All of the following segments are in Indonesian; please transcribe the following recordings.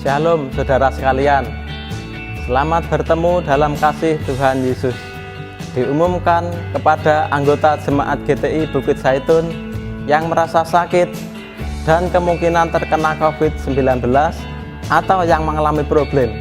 Shalom saudara sekalian. Selamat bertemu dalam kasih Tuhan Yesus. Diumumkan kepada anggota jemaat GTI Bukit Zaitun yang merasa sakit dan kemungkinan terkena COVID-19 atau yang mengalami problem.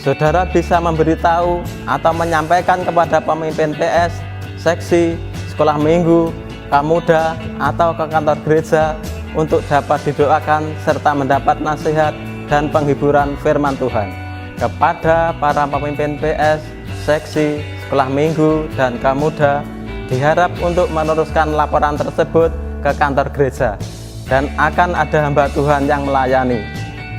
Saudara bisa memberitahu atau menyampaikan kepada pemimpin PS, seksi, sekolah minggu, Kamuda, atau ke kantor gereja untuk dapat didoakan serta mendapat nasihat dan penghiburan firman Tuhan. Kepada para pemimpin PS, seksi, sekolah minggu, dan Kamuda diharap untuk meneruskan laporan tersebut ke kantor gereja dan akan ada hamba Tuhan yang melayani.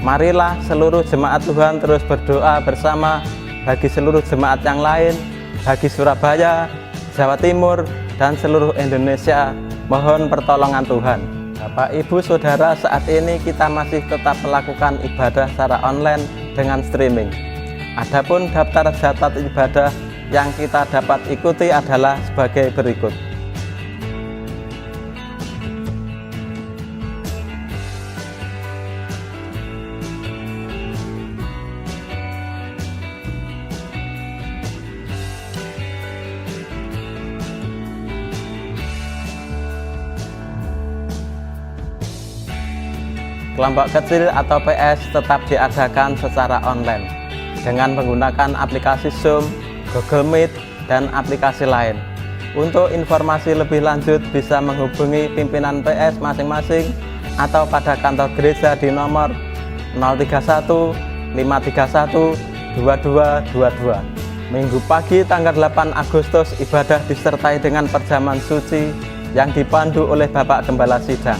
Marilah seluruh jemaat Tuhan terus berdoa bersama bagi seluruh jemaat yang lain, bagi Surabaya, Jawa Timur, dan seluruh Indonesia. Mohon pertolongan Tuhan. Bapak, Ibu, Saudara, saat ini kita masih tetap melakukan ibadah secara online dengan streaming. Adapun daftar jadwal ibadah yang kita dapat ikuti adalah sebagai berikut. Kelompok kecil atau PS tetap diadakan secara online dengan menggunakan aplikasi Zoom, Google Meet, dan aplikasi lain. Untuk informasi lebih lanjut bisa menghubungi pimpinan PS masing-masing atau pada kantor gereja di nomor 031 531 2222. Minggu pagi tanggal 8 Agustus ibadah disertai dengan perjamuan suci yang dipandu oleh Bapak Gembala Sidang.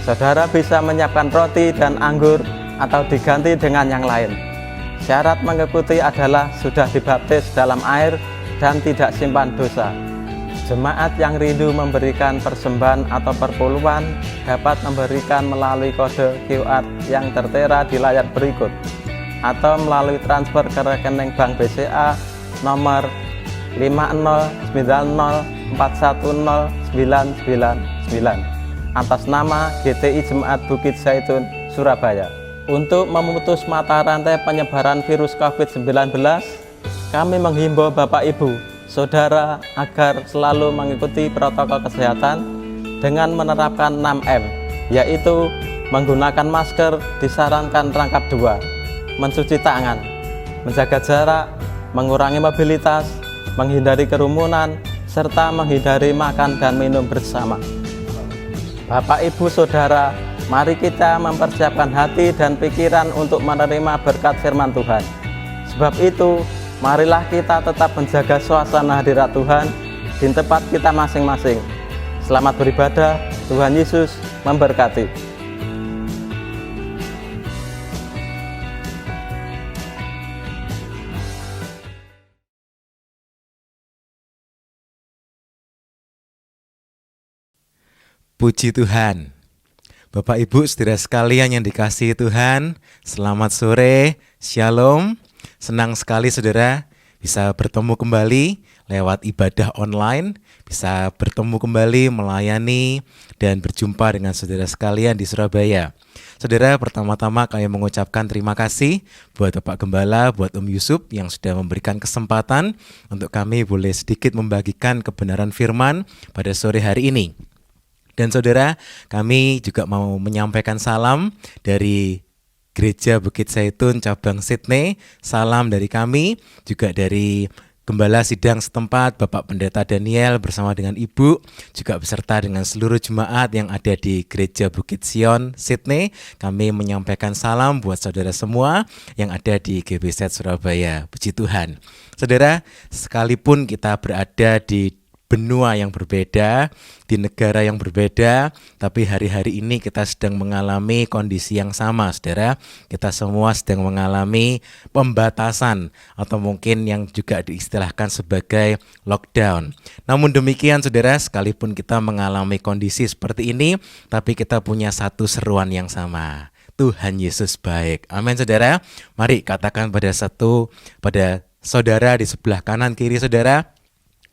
Saudara bisa menyiapkan roti dan anggur atau diganti dengan yang lain. Syarat mengikuti adalah sudah dibaptis dalam air dan tidak simpan dosa. Jemaat yang rindu memberikan persembahan atau perpuluhan dapat memberikan melalui kode QR yang tertera di layar berikut atau melalui transfer ke rekening Bank BCA nomor 50904109999 atas nama GTI Jemaat Bukit Zaitun, Surabaya. Untuk memutus mata rantai penyebaran virus COVID-19, kami menghimbau Bapak Ibu, Saudara agar selalu mengikuti protokol kesehatan dengan menerapkan 6M, yaitu menggunakan masker disarankan rangkap 2, mencuci tangan, menjaga jarak, mengurangi mobilitas, menghindari kerumunan, serta menghindari makan dan minum bersama. Bapak, Ibu, Saudara, mari kita mempersiapkan hati dan pikiran untuk menerima berkat firman Tuhan. Sebab itu, marilah kita tetap menjaga suasana hadirat Tuhan di tempat kita masing-masing. Selamat beribadah, Tuhan Yesus memberkati. Puji Tuhan. Bapak Ibu saudara sekalian yang dikasihi Tuhan, selamat sore, shalom. Senang sekali saudara bisa bertemu kembali lewat ibadah online, bisa bertemu kembali melayani dan berjumpa dengan saudara sekalian di Surabaya. Saudara, pertama-tama kami mengucapkan terima kasih buat Bapak Gembala, buat Om Yusuf yang sudah memberikan kesempatan untuk kami boleh sedikit membagikan kebenaran firman pada sore hari ini. Dan saudara, kami juga mau menyampaikan salam dari Gereja Bukit Zaitun Cabang Sydney. Salam dari kami, juga dari Gembala Sidang setempat, Bapak Pendeta Daniel bersama dengan Ibu, juga beserta dengan seluruh jemaat yang ada di Gereja Bukit Sion Sydney. Kami menyampaikan salam buat saudara semua yang ada di GBZ Surabaya. Puji Tuhan. Saudara, sekalipun kita berada di benua yang berbeda, di negara yang berbeda, tapi hari-hari ini kita sedang mengalami kondisi yang sama, saudara. Kita semua sedang mengalami pembatasan atau mungkin yang juga diistilahkan sebagai lockdown. Namun demikian, saudara, sekalipun kita mengalami kondisi seperti ini, tapi kita punya satu seruan yang sama. Tuhan Yesus baik. Amin, saudara. Mari katakan pada saudara di sebelah kanan kiri saudara,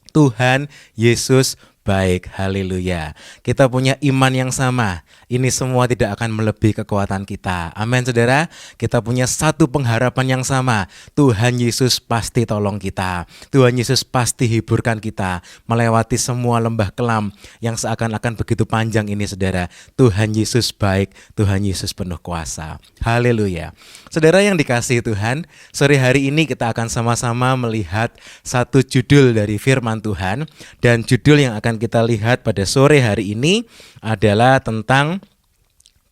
Tuhan Yesus baik, haleluya. Kita punya iman yang sama, ini semua tidak akan melebihi kekuatan kita. Amin saudara, kita punya satu pengharapan yang sama. Tuhan Yesus pasti tolong kita. Tuhan Yesus pasti hiburkan kita melewati semua lembah kelam yang seakan-akan begitu panjang ini saudara. Tuhan Yesus baik, Tuhan Yesus penuh kuasa. Haleluya. Saudara yang dikasihi Tuhan, sore hari ini kita akan sama-sama melihat satu judul dari firman Tuhan. Dan judul yang akan kita lihat pada sore hari ini adalah tentang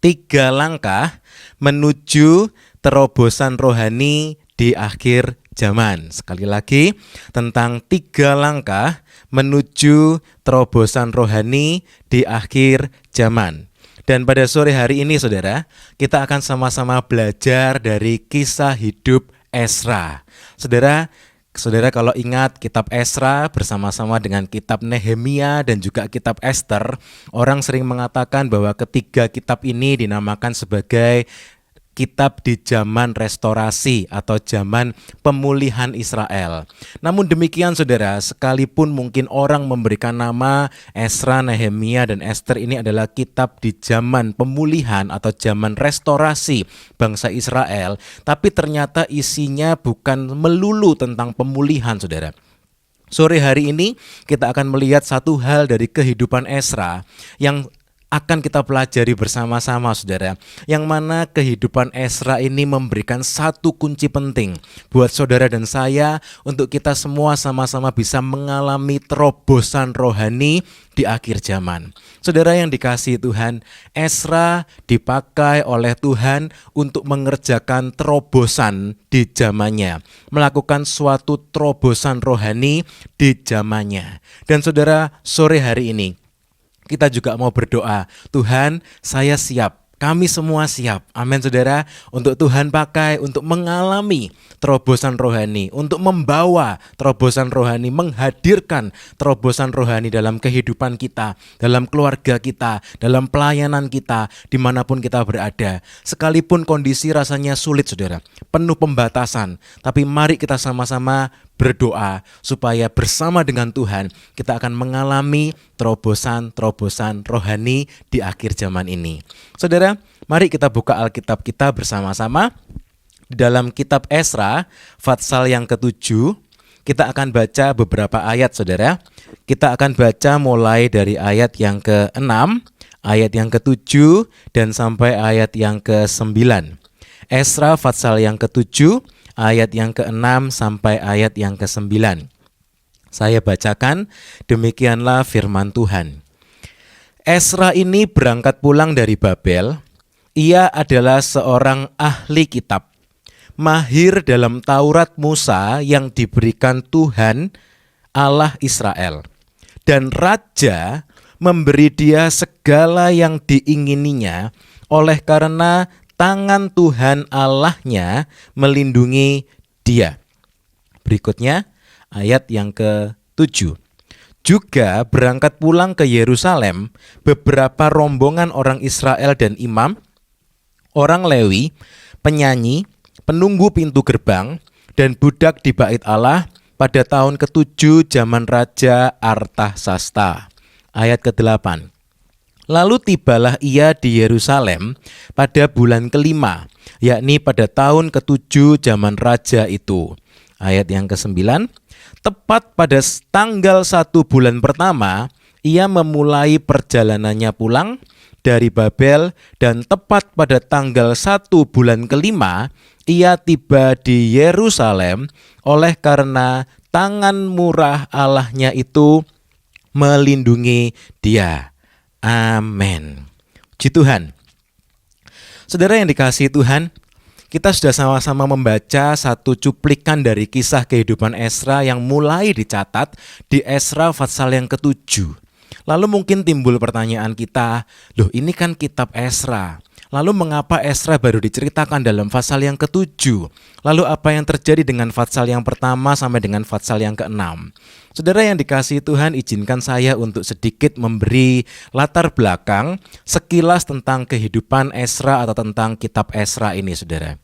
3 langkah menuju terobosan rohani di akhir zaman. Sekali lagi, tentang 3 langkah menuju terobosan rohani di akhir zaman. Dan pada sore hari ini saudara, kita akan sama-sama belajar dari kisah hidup Ezra. Saudara kalau ingat kitab Ezra bersama-sama dengan kitab Nehemia dan juga kitab Ester, orang sering mengatakan bahwa ketiga kitab ini dinamakan sebagai kitab di zaman restorasi atau zaman pemulihan Israel. Namun demikian saudara, sekalipun mungkin orang memberikan nama Ezra, Nehemia, dan Ester ini adalah kitab di zaman pemulihan atau zaman restorasi bangsa Israel, tapi ternyata isinya bukan melulu tentang pemulihan saudara. Sore hari ini kita akan melihat satu hal dari kehidupan Ezra yang akan kita pelajari bersama-sama saudara, yang mana kehidupan Ezra ini memberikan satu kunci penting buat saudara dan saya untuk kita semua sama-sama bisa mengalami terobosan rohani di akhir zaman. Saudara yang dikasihi Tuhan, Ezra dipakai oleh Tuhan untuk mengerjakan terobosan di zamannya, melakukan suatu terobosan rohani di zamannya. Dan saudara, sore hari ini kita juga mau berdoa, Tuhan saya siap, kami semua siap, amin saudara, untuk Tuhan pakai untuk mengalami terobosan rohani, untuk membawa terobosan rohani, menghadirkan terobosan rohani dalam kehidupan kita, dalam keluarga kita, dalam pelayanan kita, dimanapun kita berada. Sekalipun kondisi rasanya sulit saudara, penuh pembatasan, tapi mari kita sama-sama berdoa supaya bersama dengan Tuhan kita akan mengalami terobosan rohani di akhir zaman ini. Saudara, mari kita buka Alkitab kita bersama-sama. Di dalam kitab Ezra, Fatsal yang ke-7, kita akan baca beberapa ayat saudara. Kita akan baca mulai dari ayat yang ke-6, ayat yang ke-7, dan sampai ayat yang ke-9. Ezra Fatsal yang ke-7, ayat yang ke-6 sampai ayat yang ke-9. Saya bacakan, demikianlah firman Tuhan. Ezra ini berangkat pulang dari Babel. Ia adalah seorang ahli kitab, mahir dalam Taurat Musa yang diberikan Tuhan Allah Israel. Dan raja memberi dia segala yang diingininya oleh karena tangan Tuhan Allahnya melindungi dia. Berikutnya ayat yang ke-7. Juga berangkat pulang ke Yerusalem beberapa rombongan orang Israel dan imam, orang Lewi, penyanyi, penunggu pintu gerbang, dan budak di bait Allah pada tahun ke-7 zaman Raja Artasasta. Ayat ke-8. Lalu tibalah ia di Yerusalem pada bulan ke-5, yakni pada tahun ke-7 zaman raja itu. Ayat yang ke-9, tepat pada tanggal 1 bulan pertama, ia memulai perjalanannya pulang dari Babel, dan tepat pada tanggal 1 bulan ke-5, ia tiba di Yerusalem oleh karena tangan murah Allahnya itu melindungi dia. Amin. Puji Tuhan. Saudara yang dikasihi Tuhan, kita sudah sama-sama membaca satu cuplikan dari kisah kehidupan Ezra yang mulai dicatat di Ezra Fatsal yang ke-7. Lalu mungkin timbul pertanyaan kita, loh ini kan kitab Ezra. Lalu mengapa Ezra baru diceritakan dalam Fatsal yang ke-7? Lalu apa yang terjadi dengan Fatsal yang pertama sampai dengan Fatsal yang ke-6? Saudara yang dikasihi Tuhan, izinkan saya untuk sedikit memberi latar belakang sekilas tentang kehidupan Ezra atau tentang kitab Ezra ini saudara.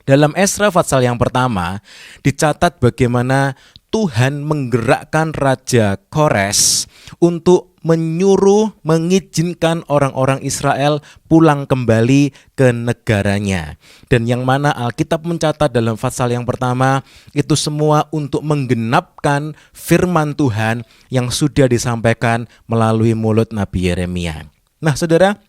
Dalam Ezra Fatsal yang pertama dicatat bagaimana Tuhan menggerakkan Raja Kores untuk mengizinkan orang-orang Israel pulang kembali ke negaranya. Dan yang mana Alkitab mencatat dalam pasal yang pertama, itu semua untuk menggenapkan firman Tuhan yang sudah disampaikan melalui mulut Nabi Yeremia. Nah saudara,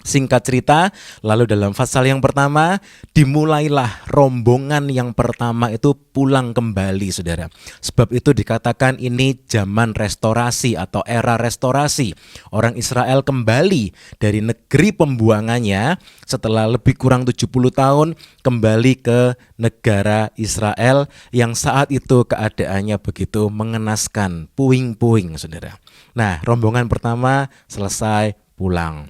singkat cerita, lalu dalam pasal yang pertama dimulailah rombongan yang pertama itu pulang kembali, saudara. Sebab itu dikatakan ini zaman restorasi atau era restorasi. Orang Israel kembali dari negeri pembuangannya setelah lebih kurang 70 tahun kembali ke negara Israel yang saat itu keadaannya begitu mengenaskan, puing-puing, saudara. Nah, rombongan pertama selesai pulang.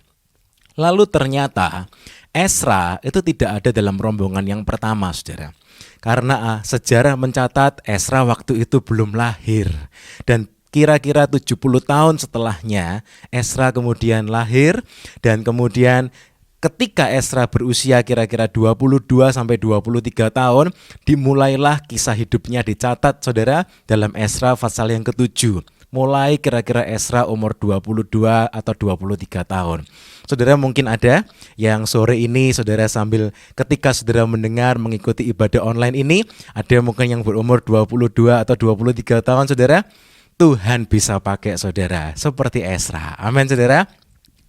Lalu ternyata Ezra itu tidak ada dalam rombongan yang pertama, saudara. Karena sejarah mencatat Ezra waktu itu belum lahir. Dan kira-kira 70 tahun setelahnya Ezra kemudian lahir. Dan kemudian ketika Ezra berusia kira-kira 22 sampai 23 tahun, dimulailah kisah hidupnya dicatat, saudara, dalam Ezra pasal yang ke-7. Mulai kira-kira Ezra umur 22 atau 23 tahun. Saudara, mungkin ada yang sore ini saudara sambil ketika saudara mendengar mengikuti ibadah online ini, ada mungkin yang berumur 22 atau 23 tahun, saudara. Tuhan bisa pakai saudara seperti Ezra. Amin, saudara.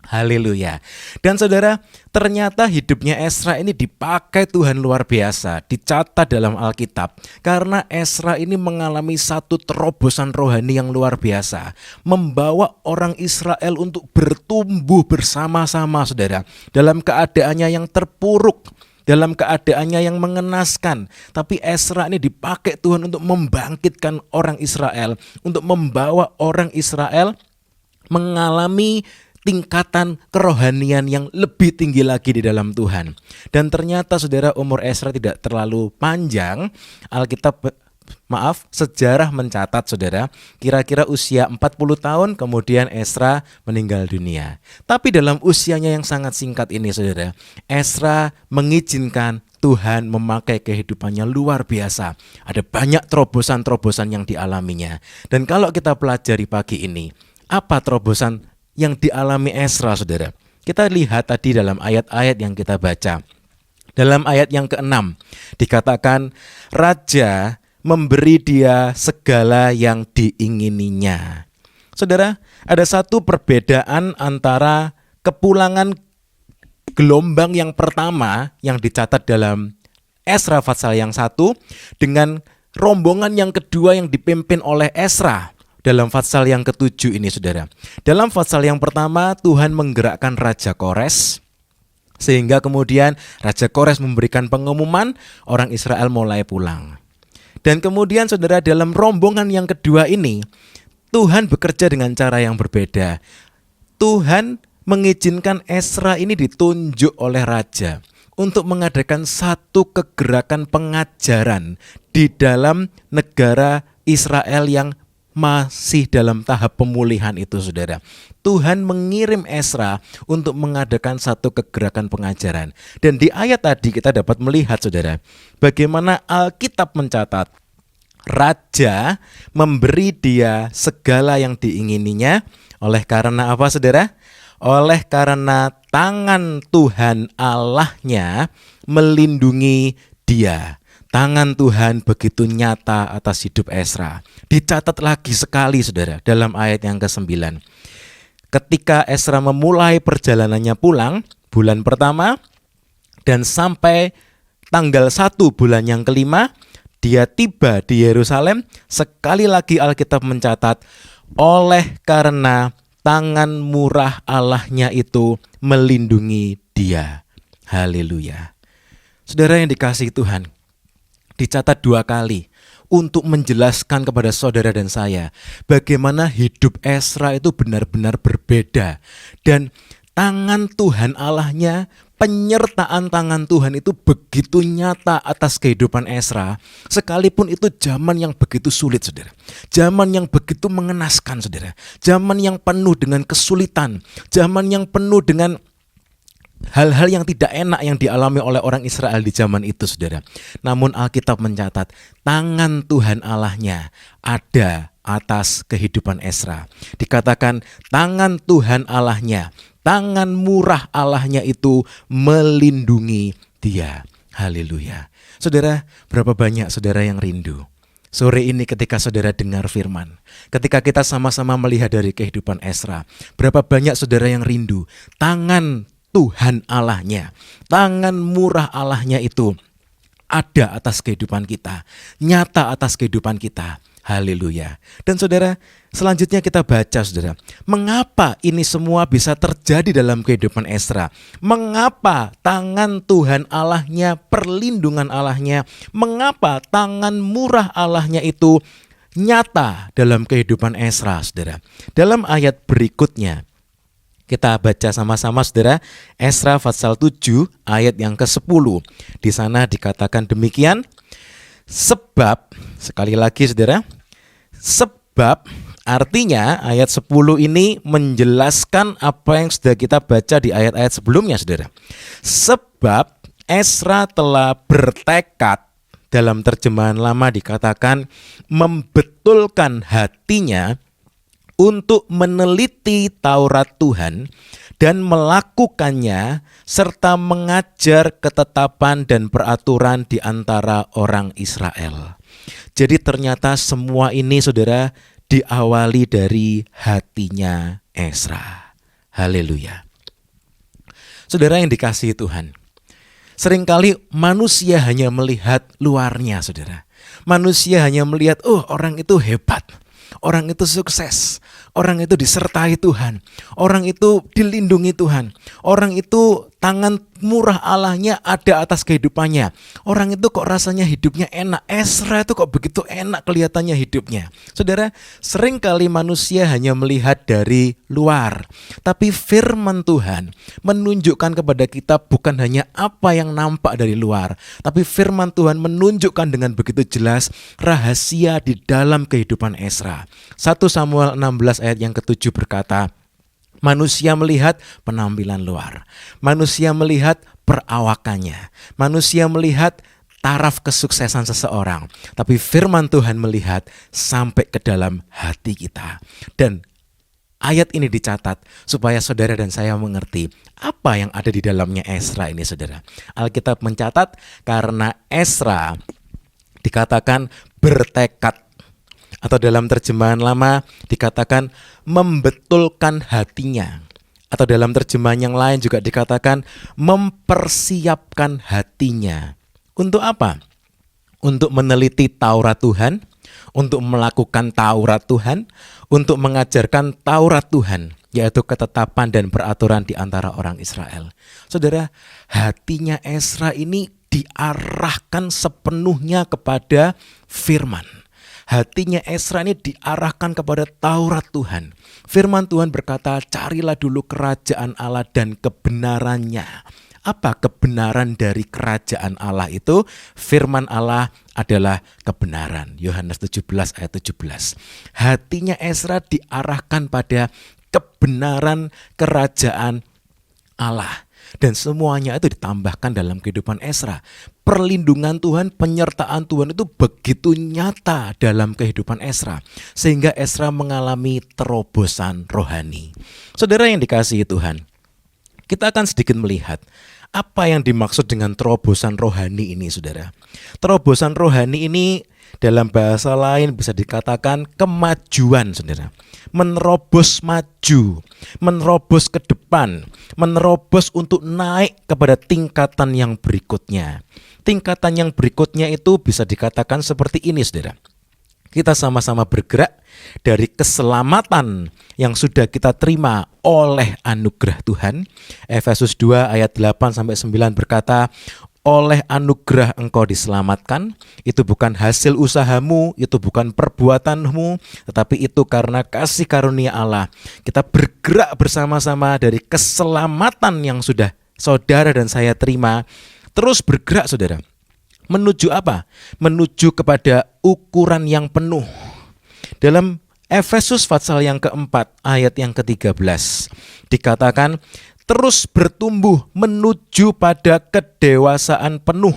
Haleluya. Dan saudara, ternyata hidupnya Ezra ini dipakai Tuhan luar biasa, dicatat dalam Alkitab. Karena Ezra ini mengalami satu terobosan rohani yang luar biasa, membawa orang Israel untuk bertumbuh bersama-sama, saudara, dalam keadaannya yang terpuruk, dalam keadaannya yang mengenaskan. Tapi Ezra ini dipakai Tuhan untuk membangkitkan orang Israel, untuk membawa orang Israel mengalami tingkatan kerohanian yang lebih tinggi lagi di dalam Tuhan. Dan ternyata saudara, umur Ezra tidak terlalu panjang. Sejarah mencatat, saudara, kira-kira usia 40 tahun kemudian Ezra meninggal dunia. Tapi dalam usianya yang sangat singkat ini, saudara, Ezra mengizinkan Tuhan memakai kehidupannya luar biasa. Ada banyak terobosan-terobosan yang dialaminya. Dan kalau kita pelajari pagi ini, apa terobosan yang dialami Ezra, saudara? Kita lihat tadi dalam ayat-ayat yang kita baca. Dalam ayat yang ke-6 dikatakan raja memberi dia segala yang diingininya. Saudara, ada satu perbedaan antara kepulangan gelombang yang pertama yang dicatat dalam Ezra pasal yang 1 dengan rombongan yang kedua yang dipimpin oleh Ezra dalam pasal yang ke-7 ini, saudara. Dalam pasal yang pertama Tuhan menggerakkan Raja Kores, sehingga kemudian Raja Kores memberikan pengumuman orang Israel mulai pulang. Dan kemudian saudara, dalam rombongan yang kedua ini Tuhan bekerja dengan cara yang berbeda. Tuhan mengizinkan Ezra ini ditunjuk oleh Raja untuk mengadakan satu kegerakan pengajaran di dalam negara Israel yang masih dalam tahap pemulihan itu, saudara. Tuhan mengirim Ezra untuk mengadakan satu kegerakan pengajaran. Dan di ayat tadi kita dapat melihat, saudara, bagaimana Alkitab mencatat raja memberi dia segala yang diingininya. Oleh karena apa, saudara? Oleh karena tangan Tuhan Allahnya melindungi dia. Tangan Tuhan begitu nyata atas hidup Ezra. Dicatat lagi sekali, saudara, dalam ayat yang ke-9. Ketika Ezra memulai perjalanannya pulang, bulan pertama, dan sampai tanggal 1 bulan yang kelima, dia tiba di Yerusalem. Sekali lagi Alkitab mencatat, oleh karena tangan murah Allahnya itu melindungi dia. Haleluya. Saudara yang dikasihi Tuhan, dicatat 2 kali untuk menjelaskan kepada saudara dan saya bagaimana hidup Ezra itu benar-benar berbeda. Dan tangan Tuhan Allahnya, penyertaan tangan Tuhan itu begitu nyata atas kehidupan Ezra, sekalipun itu zaman yang begitu sulit, saudara. Zaman yang begitu mengenaskan, saudara. Zaman yang penuh dengan kesulitan, zaman yang penuh dengan hal-hal yang tidak enak yang dialami oleh orang Israel di zaman itu, saudara. Namun Alkitab mencatat tangan Tuhan Allahnya ada atas kehidupan Ezra. Dikatakan tangan Tuhan Allahnya, tangan murah Allahnya itu melindungi dia. Haleluya. Saudara, berapa banyak saudara yang rindu sore ini ketika saudara dengar firman, ketika kita sama-sama melihat dari kehidupan Ezra, berapa banyak saudara yang rindu tangan Tuhan Allahnya, tangan murah Allahnya itu ada atas kehidupan kita, nyata atas kehidupan kita. Haleluya. Dan saudara, selanjutnya kita baca, saudara, mengapa ini semua bisa terjadi dalam kehidupan Ezra? Mengapa tangan Tuhan Allahnya, perlindungan Allahnya, mengapa tangan murah Allahnya itu nyata dalam kehidupan Ezra, saudara? Dalam ayat berikutnya, kita baca sama-sama, saudara, Ezra pasal 7 ayat yang ke-10. Di sana dikatakan demikian, sebab, sekali lagi saudara, sebab artinya ayat 10 ini menjelaskan apa yang sudah kita baca di ayat-ayat sebelumnya, saudara. Sebab Ezra telah bertekad, dalam terjemahan lama dikatakan membetulkan hatinya untuk meneliti Taurat Tuhan dan melakukannya serta mengajar ketetapan dan peraturan di antara orang Israel. Jadi ternyata semua ini, saudara, diawali dari hatinya Ezra. Haleluya. Saudara yang dikasihi Tuhan, seringkali manusia hanya melihat luarnya, saudara. Manusia hanya melihat, orang itu hebat, orang itu sukses, orang itu disertai Tuhan, orang itu dilindungi Tuhan, orang itu tangan murah Allahnya ada atas kehidupannya. Orang itu kok rasanya hidupnya enak. Ezra itu kok begitu enak kelihatannya hidupnya. Saudara, seringkali manusia hanya melihat dari luar, tapi firman Tuhan menunjukkan kepada kita bukan hanya apa yang nampak dari luar, tapi firman Tuhan menunjukkan dengan begitu jelas rahasia di dalam kehidupan Ezra. 1 Samuel 16 ayat yang ke-7 berkata, manusia melihat penampilan luar, manusia melihat perawakannya, manusia melihat taraf kesuksesan seseorang, tapi firman Tuhan melihat sampai ke dalam hati kita. Dan ayat ini dicatat supaya saudara dan saya mengerti apa yang ada di dalamnya Ezra ini, saudara. Alkitab mencatat karena Ezra dikatakan bertekad, atau dalam terjemahan lama dikatakan membetulkan hatinya, atau dalam terjemahan yang lain juga dikatakan mempersiapkan hatinya. Untuk apa? Untuk meneliti Taurat Tuhan, untuk melakukan Taurat Tuhan, untuk mengajarkan Taurat Tuhan, yaitu ketetapan dan peraturan di antara orang Israel. Saudara, hatinya Ezra ini diarahkan sepenuhnya kepada firman. Hatinya Ezra ini diarahkan kepada Taurat Tuhan. Firman Tuhan berkata, carilah dulu kerajaan Allah dan kebenarannya. Apa kebenaran dari kerajaan Allah itu? Firman Allah adalah kebenaran. Yohanes 17 ayat 17. Hatinya Ezra diarahkan pada kebenaran kerajaan Allah. Dan semuanya itu ditambahkan dalam kehidupan Ezra. Perlindungan Tuhan, penyertaan Tuhan itu begitu nyata dalam kehidupan Ezra, sehingga Ezra mengalami terobosan rohani. Saudara yang dikasihi Tuhan, kita akan sedikit melihat apa yang dimaksud dengan terobosan rohani ini, saudara. Terobosan rohani ini dalam bahasa lain bisa dikatakan kemajuan, saudara. Menerobos maju, menerobos ke depan, menerobos untuk naik kepada tingkatan yang berikutnya. Tingkatan yang berikutnya itu bisa dikatakan seperti ini, saudara. Kita sama-sama bergerak dari keselamatan yang sudah kita terima oleh anugerah Tuhan. Efesus 2 ayat 8-9 berkata, oleh anugerah engkau diselamatkan, itu bukan hasil usahamu, itu bukan perbuatanmu, tetapi itu karena kasih karunia Allah. Kita bergerak bersama-sama dari keselamatan yang sudah saudara dan saya terima, terus bergerak, saudara. Menuju apa? Menuju kepada ukuran yang penuh. Dalam Efesus pasal yang keempat ayat yang ke-13 dikatakan, terus bertumbuh menuju pada kedewasaan penuh.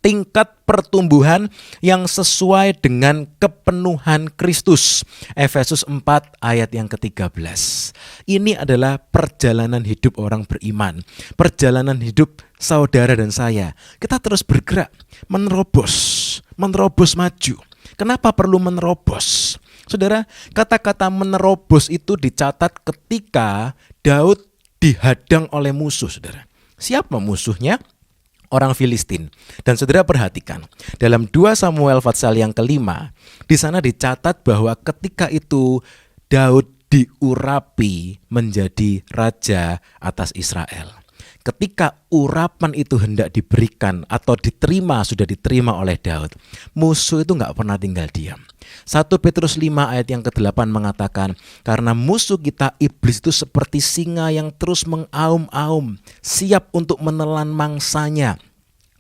Tingkat pertumbuhan yang sesuai dengan kepenuhan Kristus. Efesus 4 ayat yang ke-13. Ini adalah perjalanan hidup orang beriman. Perjalanan hidup saudara dan saya. Kita terus bergerak, menerobos maju. Kenapa perlu menerobos? Saudara, kata-kata menerobos itu dicatat ketika Daud dihadang oleh musuh, saudara. Siapa musuhnya? Orang Filistin. Dan saudara perhatikan, dalam 2 Samuel pasal yang ke-5, di sana dicatat bahwa ketika itu Daud diurapi menjadi raja atas Israel. Ketika urapan itu hendak diberikan atau sudah diterima oleh Daud, musuh itu gak pernah tinggal diam. 1 Petrus 5 ayat yang ke-8 mengatakan, karena musuh kita iblis itu seperti singa yang terus mengaum-aum, siap untuk menelan mangsanya,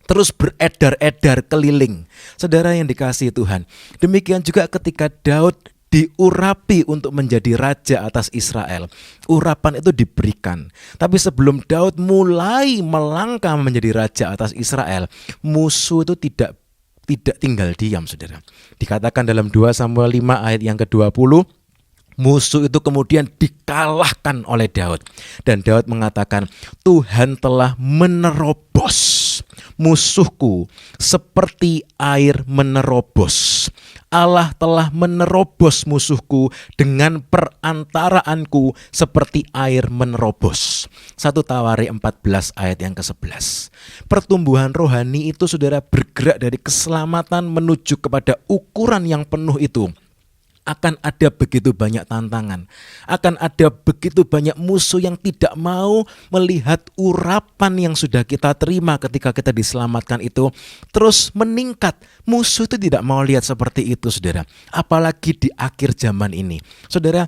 terus beredar-edar keliling. Saudara yang dikasihi Tuhan, demikian juga ketika Daud diurapi untuk menjadi raja atas Israel. Urapan itu diberikan. Tapi sebelum Daud mulai melangkah menjadi raja atas Israel, musuh itu tidak tinggal diam, saudara. Dikatakan dalam 2 Samuel 5 ayat yang ke-20, musuh itu kemudian dikalahkan oleh Daud. Dan Daud mengatakan, Tuhan telah menerobos musuhku seperti air menerobos. Allah telah menerobos musuhku dengan perantaraanku seperti air menerobos. 1 Tawarik 14 ayat yang ke-11. Pertumbuhan rohani itu, saudara, bergerak dari keselamatan menuju kepada ukuran yang penuh itu. Akan ada begitu banyak tantangan, akan ada begitu banyak musuh yang tidak mau melihat urapan yang sudah kita terima ketika kita diselamatkan itu terus meningkat. Musuh itu tidak mau lihat seperti itu, saudara. Apalagi di akhir zaman ini, saudara,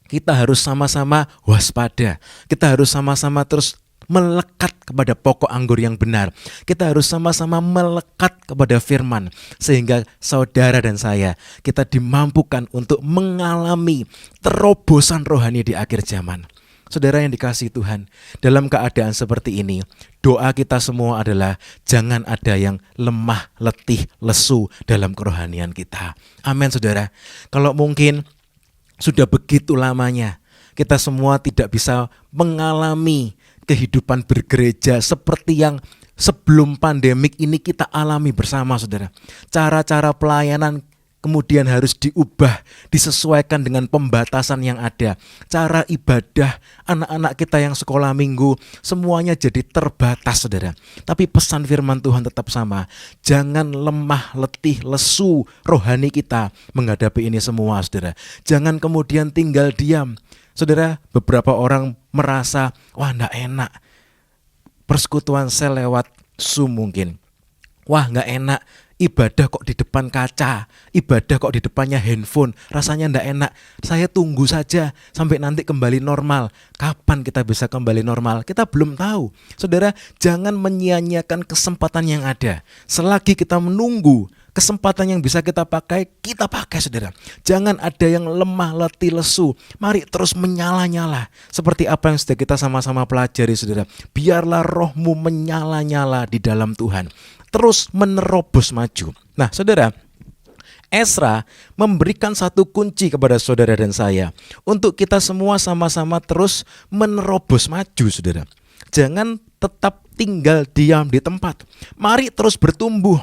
kita harus sama-sama waspada. Kita harus sama-sama terus melekat kepada pokok anggur yang benar. Kita harus sama-sama melekat kepada firman, sehingga saudara dan saya, kita dimampukan untuk mengalami terobosan rohani di akhir zaman. Saudara yang dikasihi Tuhan, dalam keadaan seperti ini, doa kita semua adalah jangan ada yang lemah, letih, lesu dalam kerohanian kita. Amin, saudara. Kalau mungkin sudah begitu lamanya kita semua tidak bisa mengalami kehidupan bergereja seperti yang sebelum pandemik ini kita alami bersama, saudara. Cara-cara pelayanan kemudian harus diubah, disesuaikan dengan pembatasan yang ada. Cara ibadah anak-anak kita yang sekolah minggu, semuanya jadi terbatas, saudara. Tapi pesan firman Tuhan tetap sama. Jangan lemah, letih, lesu rohani kita menghadapi ini semua, saudara. Jangan kemudian tinggal diam. Saudara, beberapa orang merasa, wah enggak enak, persekutuan sel lewat Zoom mungkin. Wah enggak enak, ibadah kok di depan kaca, ibadah kok di depannya handphone, rasanya enggak enak. Saya tunggu saja sampai nanti kembali normal. Kapan kita bisa kembali normal? Kita belum tahu. Saudara, jangan menyia-nyiakan kesempatan yang ada. Selagi kita menunggu kesempatan yang bisa kita pakai saudara. Jangan ada yang lemah, letih, lesu. Mari terus menyala-nyala. Seperti apa yang sudah kita sama-sama pelajari, saudara. Biarlah rohmu menyala-nyala di dalam Tuhan. Terus menerobos maju. Nah, saudara, Ezra memberikan satu kunci kepada saudara dan saya. Untuk kita semua sama-sama terus menerobos maju, saudara. Jangan tetap tinggal diam di tempat. Mari terus bertumbuh.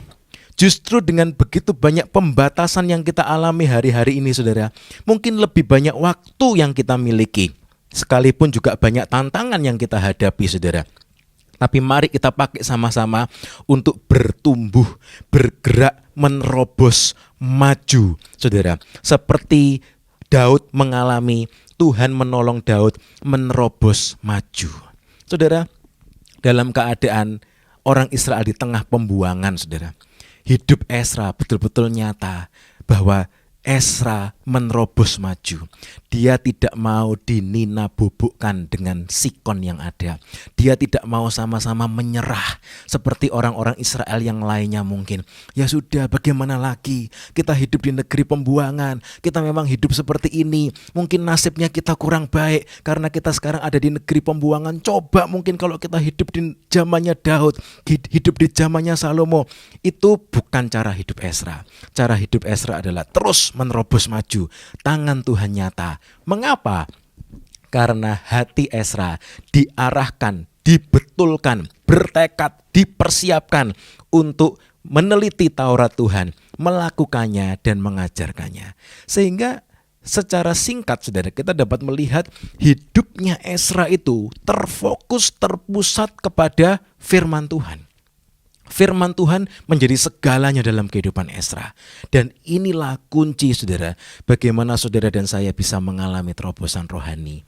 Justru dengan begitu banyak pembatasan yang kita alami hari-hari ini, saudara, mungkin lebih banyak waktu yang kita miliki, sekalipun juga banyak tantangan yang kita hadapi, saudara. Tapi mari kita pakai sama-sama untuk bertumbuh, bergerak, menerobos maju, saudara. Seperti Daud mengalami, Tuhan menolong Daud menerobos maju. Saudara, dalam keadaan orang Israel di tengah pembuangan, saudara, hidup Ezra betul-betul nyata bahwa Esra menerobos maju. Dia tidak mau dininabobokkan dengan sikon yang ada. Dia tidak mau sama-sama menyerah seperti orang-orang Israel yang lainnya mungkin. Ya sudah, bagaimana lagi? Kita hidup di negeri pembuangan. Kita memang hidup seperti ini. Mungkin nasibnya kita kurang baik karena kita sekarang ada di negeri pembuangan. Coba mungkin kalau kita hidup di zamannya Daud, hidup di zamannya Salomo. Itu bukan cara hidup Esra. Cara hidup Esra adalah terus menerobos maju. Tangan Tuhan nyata. Mengapa? Karena hati Esra diarahkan, dibetulkan, bertekad, dipersiapkan untuk meneliti Taurat Tuhan, melakukannya dan mengajarkannya. Sehingga secara singkat saudara, kita dapat melihat hidupnya Esra itu terfokus, terpusat kepada firman Tuhan. Firman Tuhan menjadi segalanya dalam kehidupan Esra. Dan inilah kunci saudara, bagaimana saudara dan saya bisa mengalami terobosan rohani.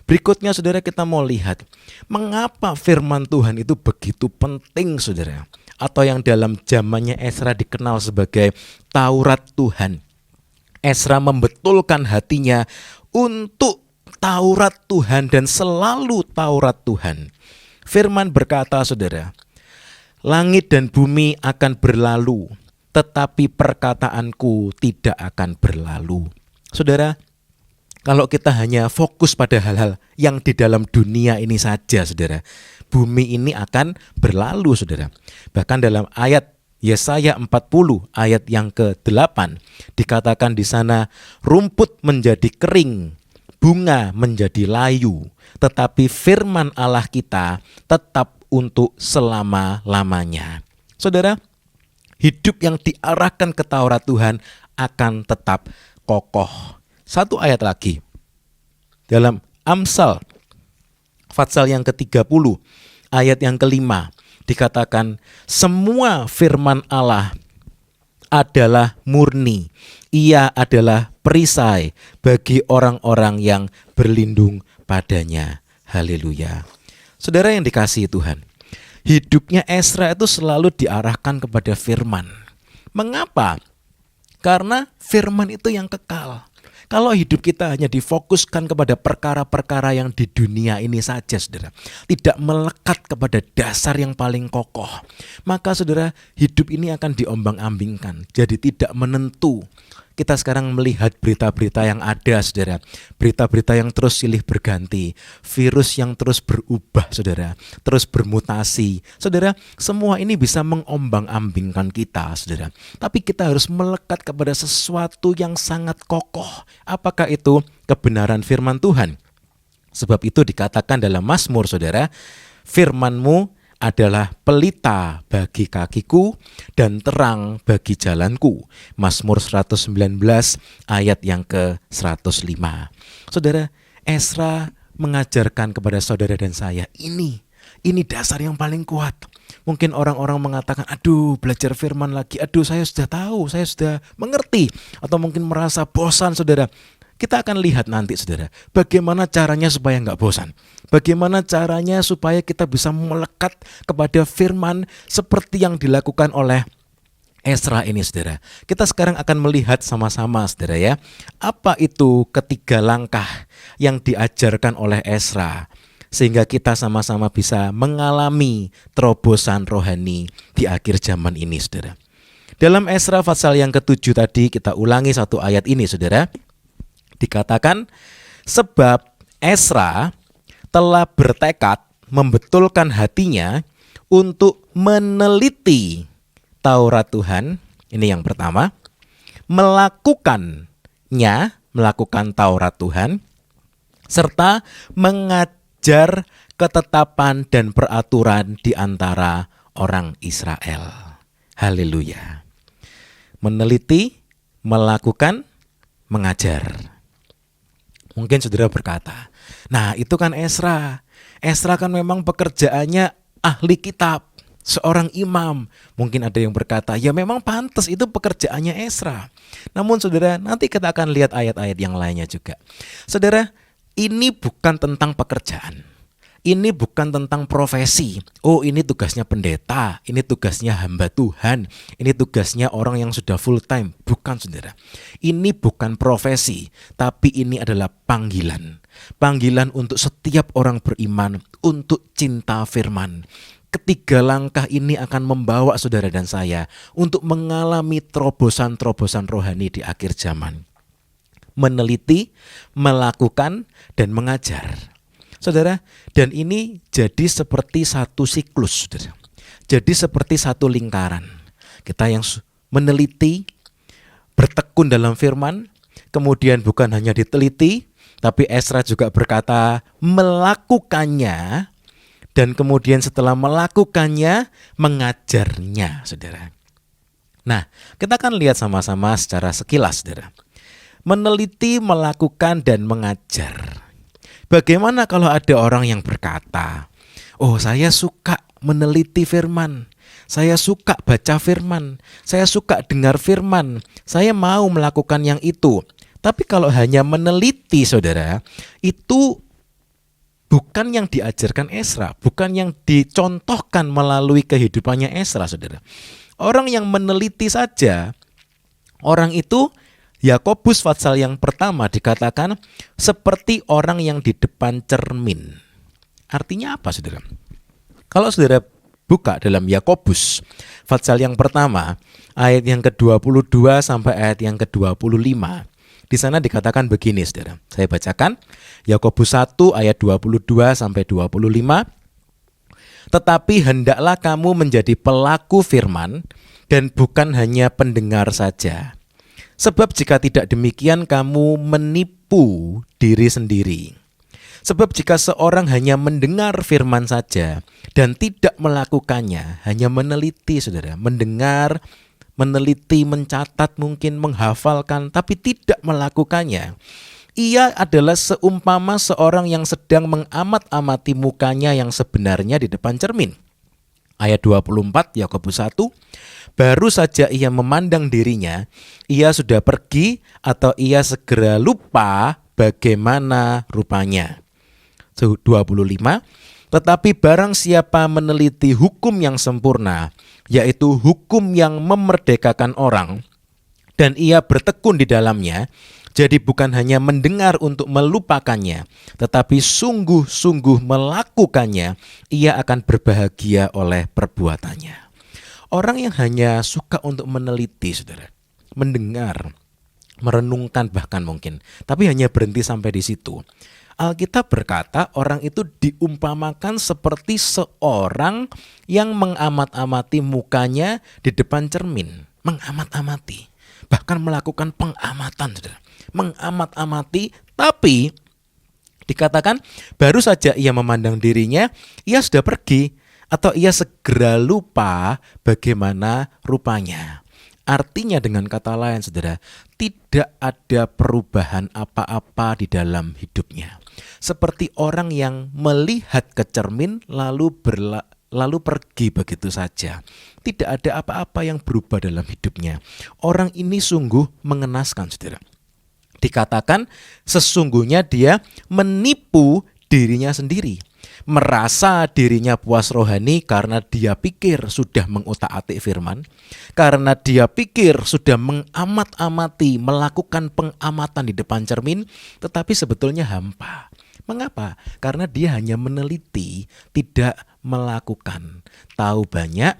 Berikutnya saudara, kita mau lihat mengapa firman Tuhan itu begitu penting saudara. Atau yang dalam zamannya Esra dikenal sebagai Taurat Tuhan. Esra membetulkan hatinya untuk Taurat Tuhan dan selalu Taurat Tuhan. Firman berkata saudara, langit dan bumi akan berlalu, tetapi perkataanku tidak akan berlalu. Saudara, kalau kita hanya fokus pada hal-hal yang di dalam dunia ini saja, saudara, bumi ini akan berlalu, saudara. Bahkan dalam ayat Yesaya 40 ayat yang ke-8 dikatakan di sana, rumput menjadi kering, bunga menjadi layu, tetapi firman Allah kita tetap untuk selama-lamanya. Saudara, hidup yang diarahkan ke Taurat Tuhan akan tetap kokoh. Satu ayat lagi. Dalam Amsal, pasal yang ke-30, ayat yang ke-5, dikatakan, semua firman Allah adalah murni. Ia adalah perisai bagi orang-orang yang berlindung padanya. Haleluya. Saudara yang dikasihi Tuhan, hidupnya Esra itu selalu diarahkan kepada firman. Mengapa? Karena firman itu yang kekal. Kalau hidup kita hanya difokuskan kepada perkara-perkara yang di dunia ini saja, saudara, tidak melekat kepada dasar yang paling kokoh, maka saudara, hidup ini akan diombang-ambingkan, jadi tidak menentu. Kita sekarang melihat berita-berita yang ada, saudara. Berita-berita yang terus silih berganti. Virus yang terus berubah, saudara. Terus bermutasi. Saudara, semua ini bisa mengombang-ambingkan kita, saudara. Tapi kita harus melekat kepada sesuatu yang sangat kokoh. Apakah itu? Kebenaran firman Tuhan. Sebab itu dikatakan dalam Mazmur, saudara, firman-Mu adalah pelita bagi kakiku dan terang bagi jalanku. Mazmur 119 ayat yang ke-105. Saudara, Esra mengajarkan kepada saudara dan saya, ini dasar yang paling kuat. Mungkin orang-orang mengatakan, aduh belajar firman lagi, aduh saya sudah tahu, saya sudah mengerti. Atau mungkin merasa bosan saudara. Kita akan lihat nanti saudara, bagaimana caranya supaya nggak bosan. Bagaimana caranya supaya kita bisa melekat kepada firman seperti yang dilakukan oleh Esra ini saudara. Kita sekarang akan melihat sama-sama saudara ya. Apa itu ketiga langkah yang diajarkan oleh Esra, sehingga kita sama-sama bisa mengalami terobosan rohani di akhir zaman ini saudara. Dalam Esra pasal yang ke-7 tadi, kita ulangi satu ayat ini saudara. Dikatakan, sebab Esra telah bertekad membetulkan hatinya untuk meneliti Taurat Tuhan. Ini yang pertama. Melakukan Taurat Tuhan. Serta mengajar ketetapan dan peraturan di antara orang Israel. Haleluya. Meneliti, melakukan, mengajar. Mungkin saudara berkata, nah itu kan Esra. Esra kan memang pekerjaannya ahli kitab, seorang imam. Mungkin ada yang berkata, ya memang pantas itu pekerjaannya Esra. Namun saudara, nanti kita akan lihat ayat-ayat yang lainnya juga. Saudara, ini bukan tentang pekerjaan. Ini bukan tentang profesi. Oh, ini tugasnya pendeta, ini tugasnya hamba Tuhan, ini tugasnya orang yang sudah full time. Bukan, saudara. Ini bukan profesi, tapi ini adalah panggilan. Panggilan untuk setiap orang beriman untuk cinta firman. Ketiga langkah ini akan membawa saudara dan saya untuk mengalami terobosan-terobosan rohani di akhir zaman. Meneliti, melakukan, dan mengajar. Saudara, dan ini jadi seperti satu siklus, saudara. Jadi seperti satu lingkaran. Kita yang meneliti, bertekun dalam firman, kemudian bukan hanya diteliti, tapi Ezra juga berkata melakukannya, dan kemudian setelah melakukannya, mengajarnya, saudara. Nah, kita akan lihat sama-sama secara sekilas, saudara. Meneliti, melakukan, dan mengajar. Bagaimana kalau ada orang yang berkata, oh saya suka meneliti firman, saya suka baca firman, saya suka dengar firman, saya mau melakukan yang itu. Tapi kalau hanya meneliti, saudara, itu bukan yang diajarkan Ezra, bukan yang dicontohkan melalui kehidupannya Ezra, saudara. Orang yang meneliti saja, orang itu Yakobus pasal yang pertama dikatakan seperti orang yang di depan cermin. Artinya apa, saudara? Kalau saudara buka dalam Yakobus pasal yang pertama ayat yang ke-22 sampai ayat yang ke-25. Di sana dikatakan begini, saudara. Saya bacakan Yakobus 1 ayat 22 sampai 25. Tetapi hendaklah kamu menjadi pelaku firman dan bukan hanya pendengar saja. Sebab jika tidak demikian kamu menipu diri sendiri. Sebab jika seorang hanya mendengar firman saja dan tidak melakukannya, hanya meneliti, saudara, mendengar, meneliti, mencatat, mungkin menghafalkan, tapi tidak melakukannya, ia adalah seumpama seorang yang sedang mengamat-amati mukanya yang sebenarnya di depan cermin. Ayat 24 Yakobus 1, baru saja ia memandang dirinya, ia sudah pergi atau ia segera lupa bagaimana rupanya. 25, tetapi barang siapa meneliti hukum yang sempurna, yaitu hukum yang memerdekakan orang, dan ia bertekun di dalamnya, jadi bukan hanya mendengar untuk melupakannya, tetapi sungguh-sungguh melakukannya, ia akan berbahagia oleh perbuatannya. Orang yang hanya suka untuk meneliti, saudara, mendengar, merenungkan bahkan mungkin, tapi hanya berhenti sampai di situ. Alkitab berkata orang itu diumpamakan seperti seorang yang mengamat-amati mukanya di depan cermin. Mengamat-amati, bahkan melakukan pengamatan, saudara. Mengamat-amati, tapi dikatakan baru saja ia memandang dirinya, ia sudah pergi atau ia segera lupa bagaimana rupanya. Artinya dengan kata lain, saudara, tidak ada perubahan apa-apa di dalam hidupnya. Seperti orang yang melihat ke cermin lalu pergi begitu saja. Tidak ada apa-apa yang berubah dalam hidupnya. Orang ini sungguh mengenaskan, saudara. Dikatakan sesungguhnya dia menipu dirinya sendiri. Merasa dirinya puas rohani karena dia pikir sudah mengutak-atik firman, karena dia pikir sudah mengamat-amati, melakukan pengamatan di depan cermin, tetapi sebetulnya hampa. Mengapa? Karena dia hanya meneliti, tidak melakukan. Tahu banyak,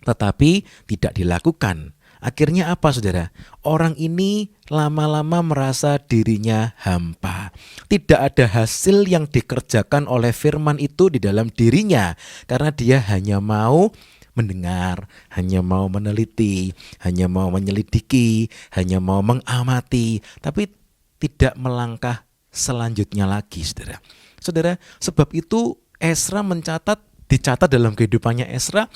tetapi tidak dilakukan. Akhirnya apa, saudara? Orang ini lama-lama merasa dirinya hampa. Tidak ada hasil yang dikerjakan oleh firman itu di dalam dirinya. Karena dia hanya mau mendengar, hanya mau meneliti, hanya mau menyelidiki, hanya mau mengamati. Tapi tidak melangkah selanjutnya lagi, saudara. Saudara, sebab itu Ezra dicatat dalam kehidupannya Ezra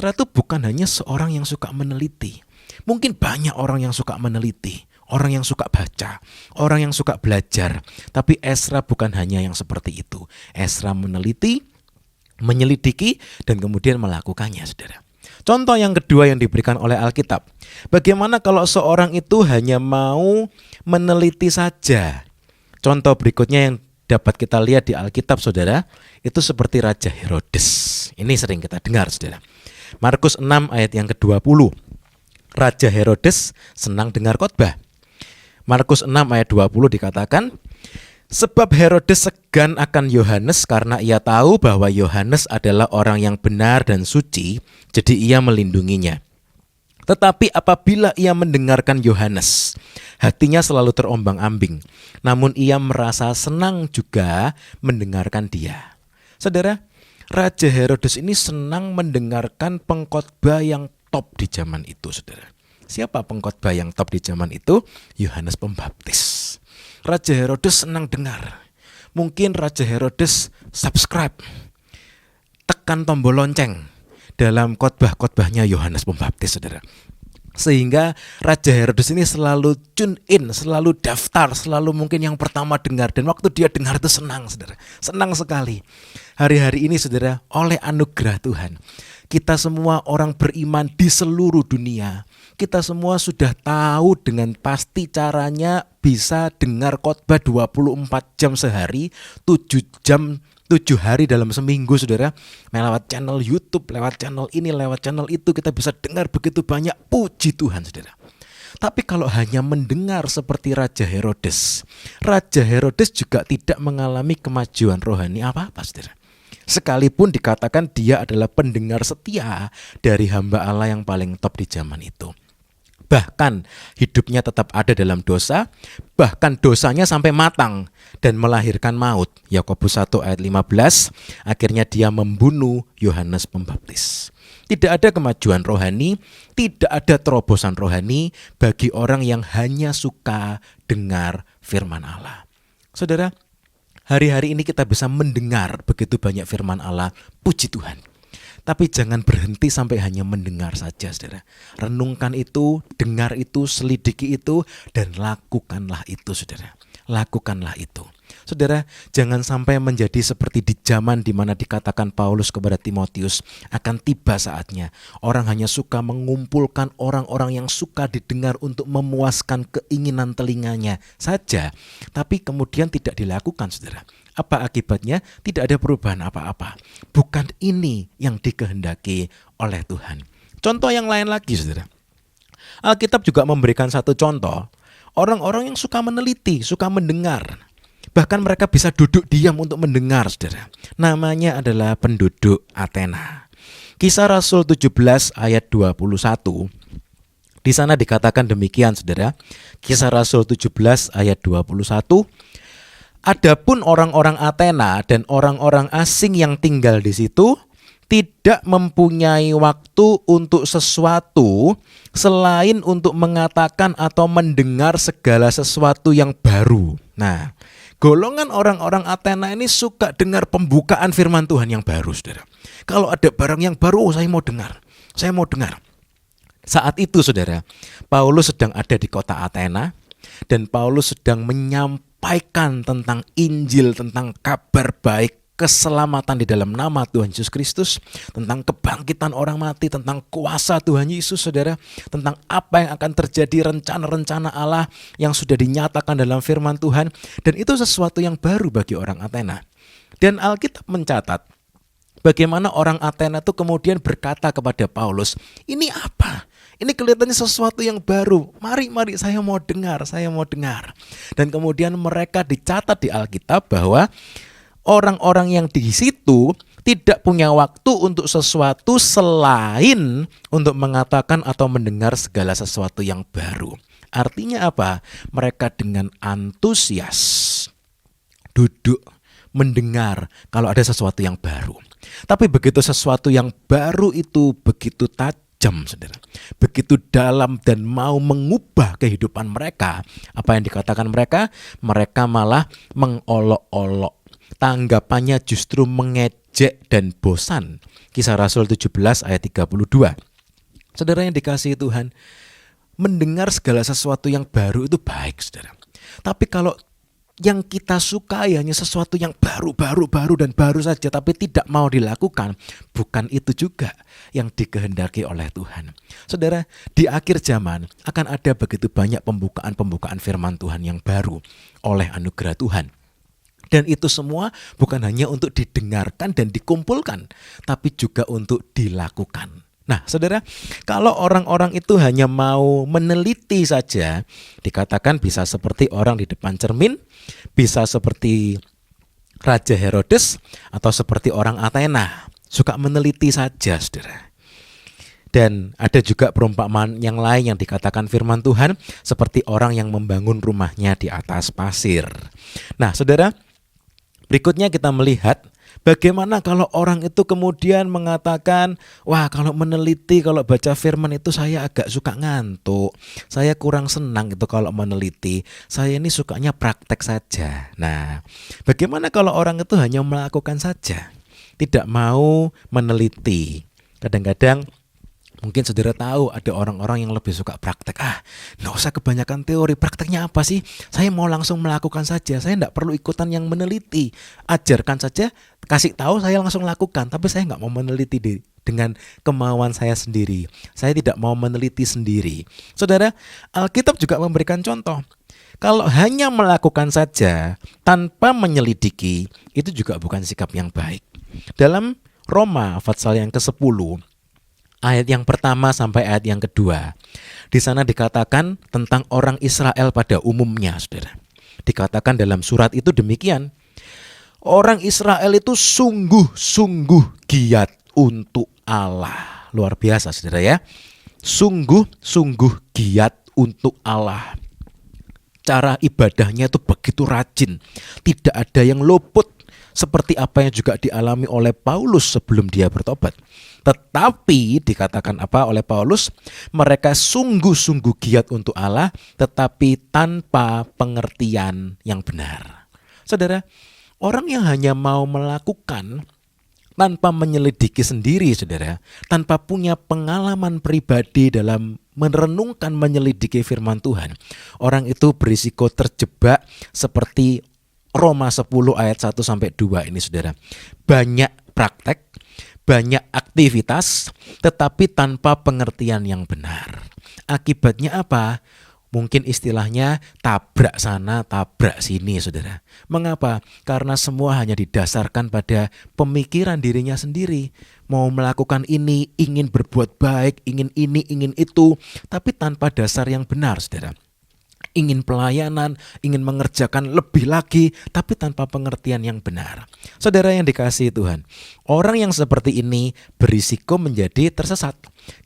itu bukan hanya seorang yang suka meneliti. Mungkin banyak orang yang suka meneliti, orang yang suka baca, orang yang suka belajar. Tapi Ezra bukan hanya yang seperti itu. Ezra meneliti, menyelidiki, dan kemudian melakukannya, saudara. Contoh yang kedua yang diberikan oleh Alkitab. Bagaimana kalau seorang itu hanya mau meneliti saja? Contoh berikutnya yang dapat kita lihat di Alkitab, saudara, itu seperti Raja Herodes. Ini sering kita dengar, saudara. Markus 6 ayat yang ke-20. Raja Herodes senang dengar khotbah. Markus 6 ayat 20 dikatakan, sebab Herodes segan akan Yohanes karena ia tahu bahwa Yohanes adalah orang yang benar dan suci, jadi ia melindunginya. Tetapi apabila ia mendengarkan Yohanes, hatinya selalu terombang-ambing. Namun ia merasa senang juga mendengarkan dia. Saudara, Raja Herodes ini senang mendengarkan pengkhotbah yang top di zaman itu, saudara. Siapa pengkhotbah yang top di zaman itu? Yohanes Pembaptis. Raja Herodes senang dengar. Mungkin Raja Herodes subscribe, tekan tombol lonceng dalam khotbah-khotbahnya Yohanes Pembaptis, saudara. Sehingga Raja Herodes ini selalu tune in, selalu daftar, selalu mungkin yang pertama dengar. Dan waktu dia dengar itu senang, saudara. Senang sekali. Hari-hari ini, saudara, oleh anugerah Tuhan, kita semua orang beriman di seluruh dunia, kita semua sudah tahu dengan pasti caranya bisa dengar khotbah 24 jam sehari, 7 hari dalam seminggu, saudara. Lewat channel YouTube, lewat channel ini, lewat channel itu, kita bisa dengar begitu banyak. Puji Tuhan, saudara. Tapi kalau hanya mendengar seperti Raja Herodes juga tidak mengalami kemajuan rohani apa-apa, saudara. Sekalipun dikatakan dia adalah pendengar setia dari hamba Allah yang paling top di zaman itu. Bahkan hidupnya tetap ada dalam dosa, bahkan dosanya sampai matang dan melahirkan maut. Yakobus 1 ayat 15, akhirnya dia membunuh Yohanes Pembaptis. Tidak ada kemajuan rohani, tidak ada terobosan rohani bagi orang yang hanya suka dengar firman Allah. Saudara, hari-hari ini kita bisa mendengar begitu banyak firman Allah, puji Tuhan. Tapi jangan berhenti sampai hanya mendengar saja, saudara. Renungkan itu, dengar itu, selidiki itu, dan lakukanlah itu, saudara. Lakukanlah itu. Saudara, jangan sampai menjadi seperti di zaman di mana dikatakan Paulus kepada Timotius, akan tiba saatnya orang hanya suka mengumpulkan orang-orang yang suka didengar untuk memuaskan keinginan telinganya saja, tapi kemudian tidak dilakukan, saudara. Apa akibatnya? Tidak ada perubahan apa-apa. Bukan ini yang dikehendaki oleh Tuhan. Contoh yang lain lagi, saudara. Alkitab juga memberikan satu contoh. Orang-orang yang suka meneliti, suka mendengar. Bahkan mereka bisa duduk diam untuk mendengar, saudara. Namanya adalah penduduk Athena. Kisah Rasul 17 ayat 21. Di sana dikatakan demikian, saudara. Kisah Rasul 17 ayat 21. Adapun orang-orang Athena dan orang-orang asing yang tinggal di situ tidak mempunyai waktu untuk sesuatu selain untuk mengatakan atau mendengar segala sesuatu yang baru. Nah, golongan orang-orang Athena ini suka dengar pembukaan firman Tuhan yang baru, saudara. Kalau ada barang yang baru, saya mau dengar. Saya mau dengar. Saat itu, saudara, Paulus sedang ada di kota Athena dan Paulus sedang menyampaikan tentang Injil, tentang kabar baik, keselamatan di dalam nama Tuhan Yesus Kristus, tentang kebangkitan orang mati, tentang kuasa Tuhan Yesus, saudara, tentang apa yang akan terjadi, rencana-rencana Allah yang sudah dinyatakan dalam firman Tuhan, dan itu sesuatu yang baru bagi orang Athena. Dan Alkitab mencatat bagaimana orang Athena itu kemudian berkata kepada Paulus, ini apa? Ini kelihatannya sesuatu yang baru. Mari saya mau dengar. Dan kemudian mereka dicatat di Alkitab bahwa orang-orang yang di situ tidak punya waktu untuk sesuatu selain untuk mengatakan atau mendengar segala sesuatu yang baru. Artinya apa? Mereka dengan antusias duduk mendengar kalau ada sesuatu yang baru. Tapi begitu sesuatu yang baru itu begitu tajam, saudara, begitu dalam dan mau mengubah kehidupan mereka, apa yang dikatakan mereka? Mereka malah mengolok-olok. Tanggapannya justru mengejek dan bosan. Kisah Rasul 17 ayat 32. Saudara yang dikasihi Tuhan, mendengar segala sesuatu yang baru itu baik, saudara. Tapi kalau yang kita sukai hanya sesuatu yang baru dan baru saja, tapi tidak mau dilakukan, bukan itu juga yang dikehendaki oleh Tuhan. Saudara, di akhir zaman akan ada begitu banyak pembukaan firman Tuhan yang baru oleh anugerah Tuhan. Dan itu semua bukan hanya untuk didengarkan dan dikumpulkan, tapi juga untuk dilakukan. Nah, saudara, kalau orang-orang itu hanya mau meneliti saja, dikatakan bisa seperti orang di depan cermin, bisa seperti Raja Herodes, atau seperti orang Athena, suka meneliti saja, saudara. Dan ada juga perumpamaan yang lain yang dikatakan firman Tuhan, seperti orang yang membangun rumahnya di atas pasir. Nah, saudara, berikutnya kita melihat bagaimana kalau orang itu kemudian mengatakan, wah kalau meneliti, kalau baca firman itu saya agak suka ngantuk, saya kurang senang itu kalau meneliti, saya ini sukanya praktek saja. Nah, bagaimana kalau orang itu hanya melakukan saja, tidak mau meneliti? Kadang-kadang mungkin saudara tahu ada orang-orang yang lebih suka praktek. Nggak usah kebanyakan teori, prakteknya apa sih? Saya mau langsung melakukan saja, saya nggak perlu ikutan yang meneliti. Ajarkan saja, kasih tahu saya langsung lakukan. Tapi saya nggak mau meneliti dengan kemauan saya sendiri. Saya tidak mau meneliti sendiri. Saudara, Alkitab juga memberikan contoh. Kalau hanya melakukan saja tanpa menyelidiki, itu juga bukan sikap yang baik. Dalam Roma pasal yang ke-10, ayat yang pertama sampai ayat yang kedua. Di sana dikatakan tentang orang Israel pada umumnya, saudara. Dikatakan dalam surat itu demikian. Orang Israel itu sungguh-sungguh giat untuk Allah. Luar biasa, saudara ya. Sungguh-sungguh giat untuk Allah. Cara ibadahnya itu begitu rajin. Tidak ada yang luput. Seperti apa yang juga dialami oleh Paulus sebelum dia bertobat. Tetapi dikatakan apa oleh Paulus? Mereka sungguh-sungguh giat untuk Allah, tetapi tanpa pengertian yang benar. Saudara, orang yang hanya mau melakukan tanpa menyelidiki sendiri, saudara, tanpa punya pengalaman pribadi dalam merenungkan menyelidiki firman Tuhan, orang itu berisiko terjebak seperti Roma 10 ayat 1 sampai 2 ini, saudara. Banyak praktek, banyak aktivitas, tetapi tanpa pengertian yang benar. Akibatnya apa? Mungkin istilahnya tabrak sana, tabrak sini, saudara. Mengapa? Karena semua hanya didasarkan pada pemikiran dirinya sendiri. Mau melakukan ini, ingin berbuat baik, ingin ini, ingin itu, tapi tanpa dasar yang benar, saudara. Ingin pelayanan, ingin mengerjakan lebih lagi, tapi tanpa pengertian yang benar. Saudara yang dikasihi Tuhan, orang yang seperti ini berisiko menjadi tersesat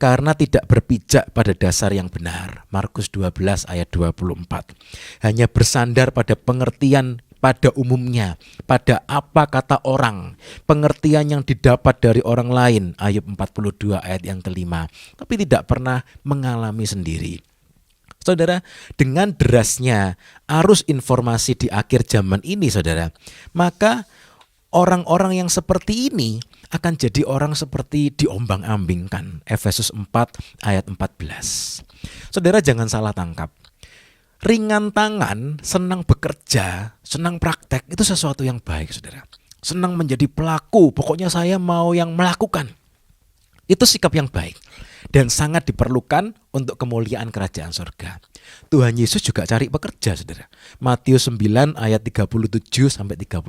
karena tidak berpijak pada dasar yang benar. Markus 12 ayat 24. Hanya bersandar pada pengertian pada umumnya, pada apa kata orang, pengertian yang didapat dari orang lain, Ayub 42 ayat yang kelima, tapi tidak pernah mengalami sendiri. Saudara, dengan derasnya arus informasi di akhir zaman ini, saudara, maka orang-orang yang seperti ini akan jadi orang seperti diombang-ambingkan. Efesus 4 ayat 14. Saudara, jangan salah tangkap. Ringan tangan, senang bekerja, senang praktek, itu sesuatu yang baik, saudara. Senang menjadi pelaku, pokoknya saya mau yang melakukan. Itu sikap yang baik dan sangat diperlukan untuk kemuliaan kerajaan surga. Tuhan Yesus juga cari pekerja, saudara. Matius 9 ayat 37 sampai 38.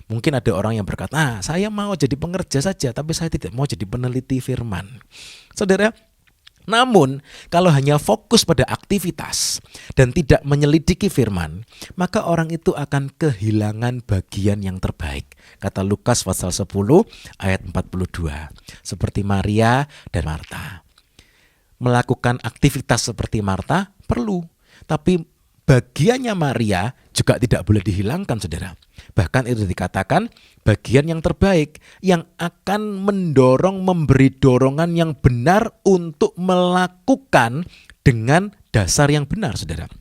Mungkin ada orang yang berkata, saya mau jadi pengerja saja, tapi saya tidak mau jadi peneliti firman. Saudara, namun kalau hanya fokus pada aktivitas dan tidak menyelidiki firman, maka orang itu akan kehilangan bagian yang terbaik. Kata Lukas pasal 10 ayat 42. Seperti Maria dan Marta. Melakukan aktivitas seperti Marta perlu, tapi bagiannya Maria juga tidak boleh dihilangkan, saudara. Bahkan itu dikatakan bagian yang terbaik yang akan mendorong, memberi dorongan yang benar untuk melakukan dengan dasar yang benar, saudara.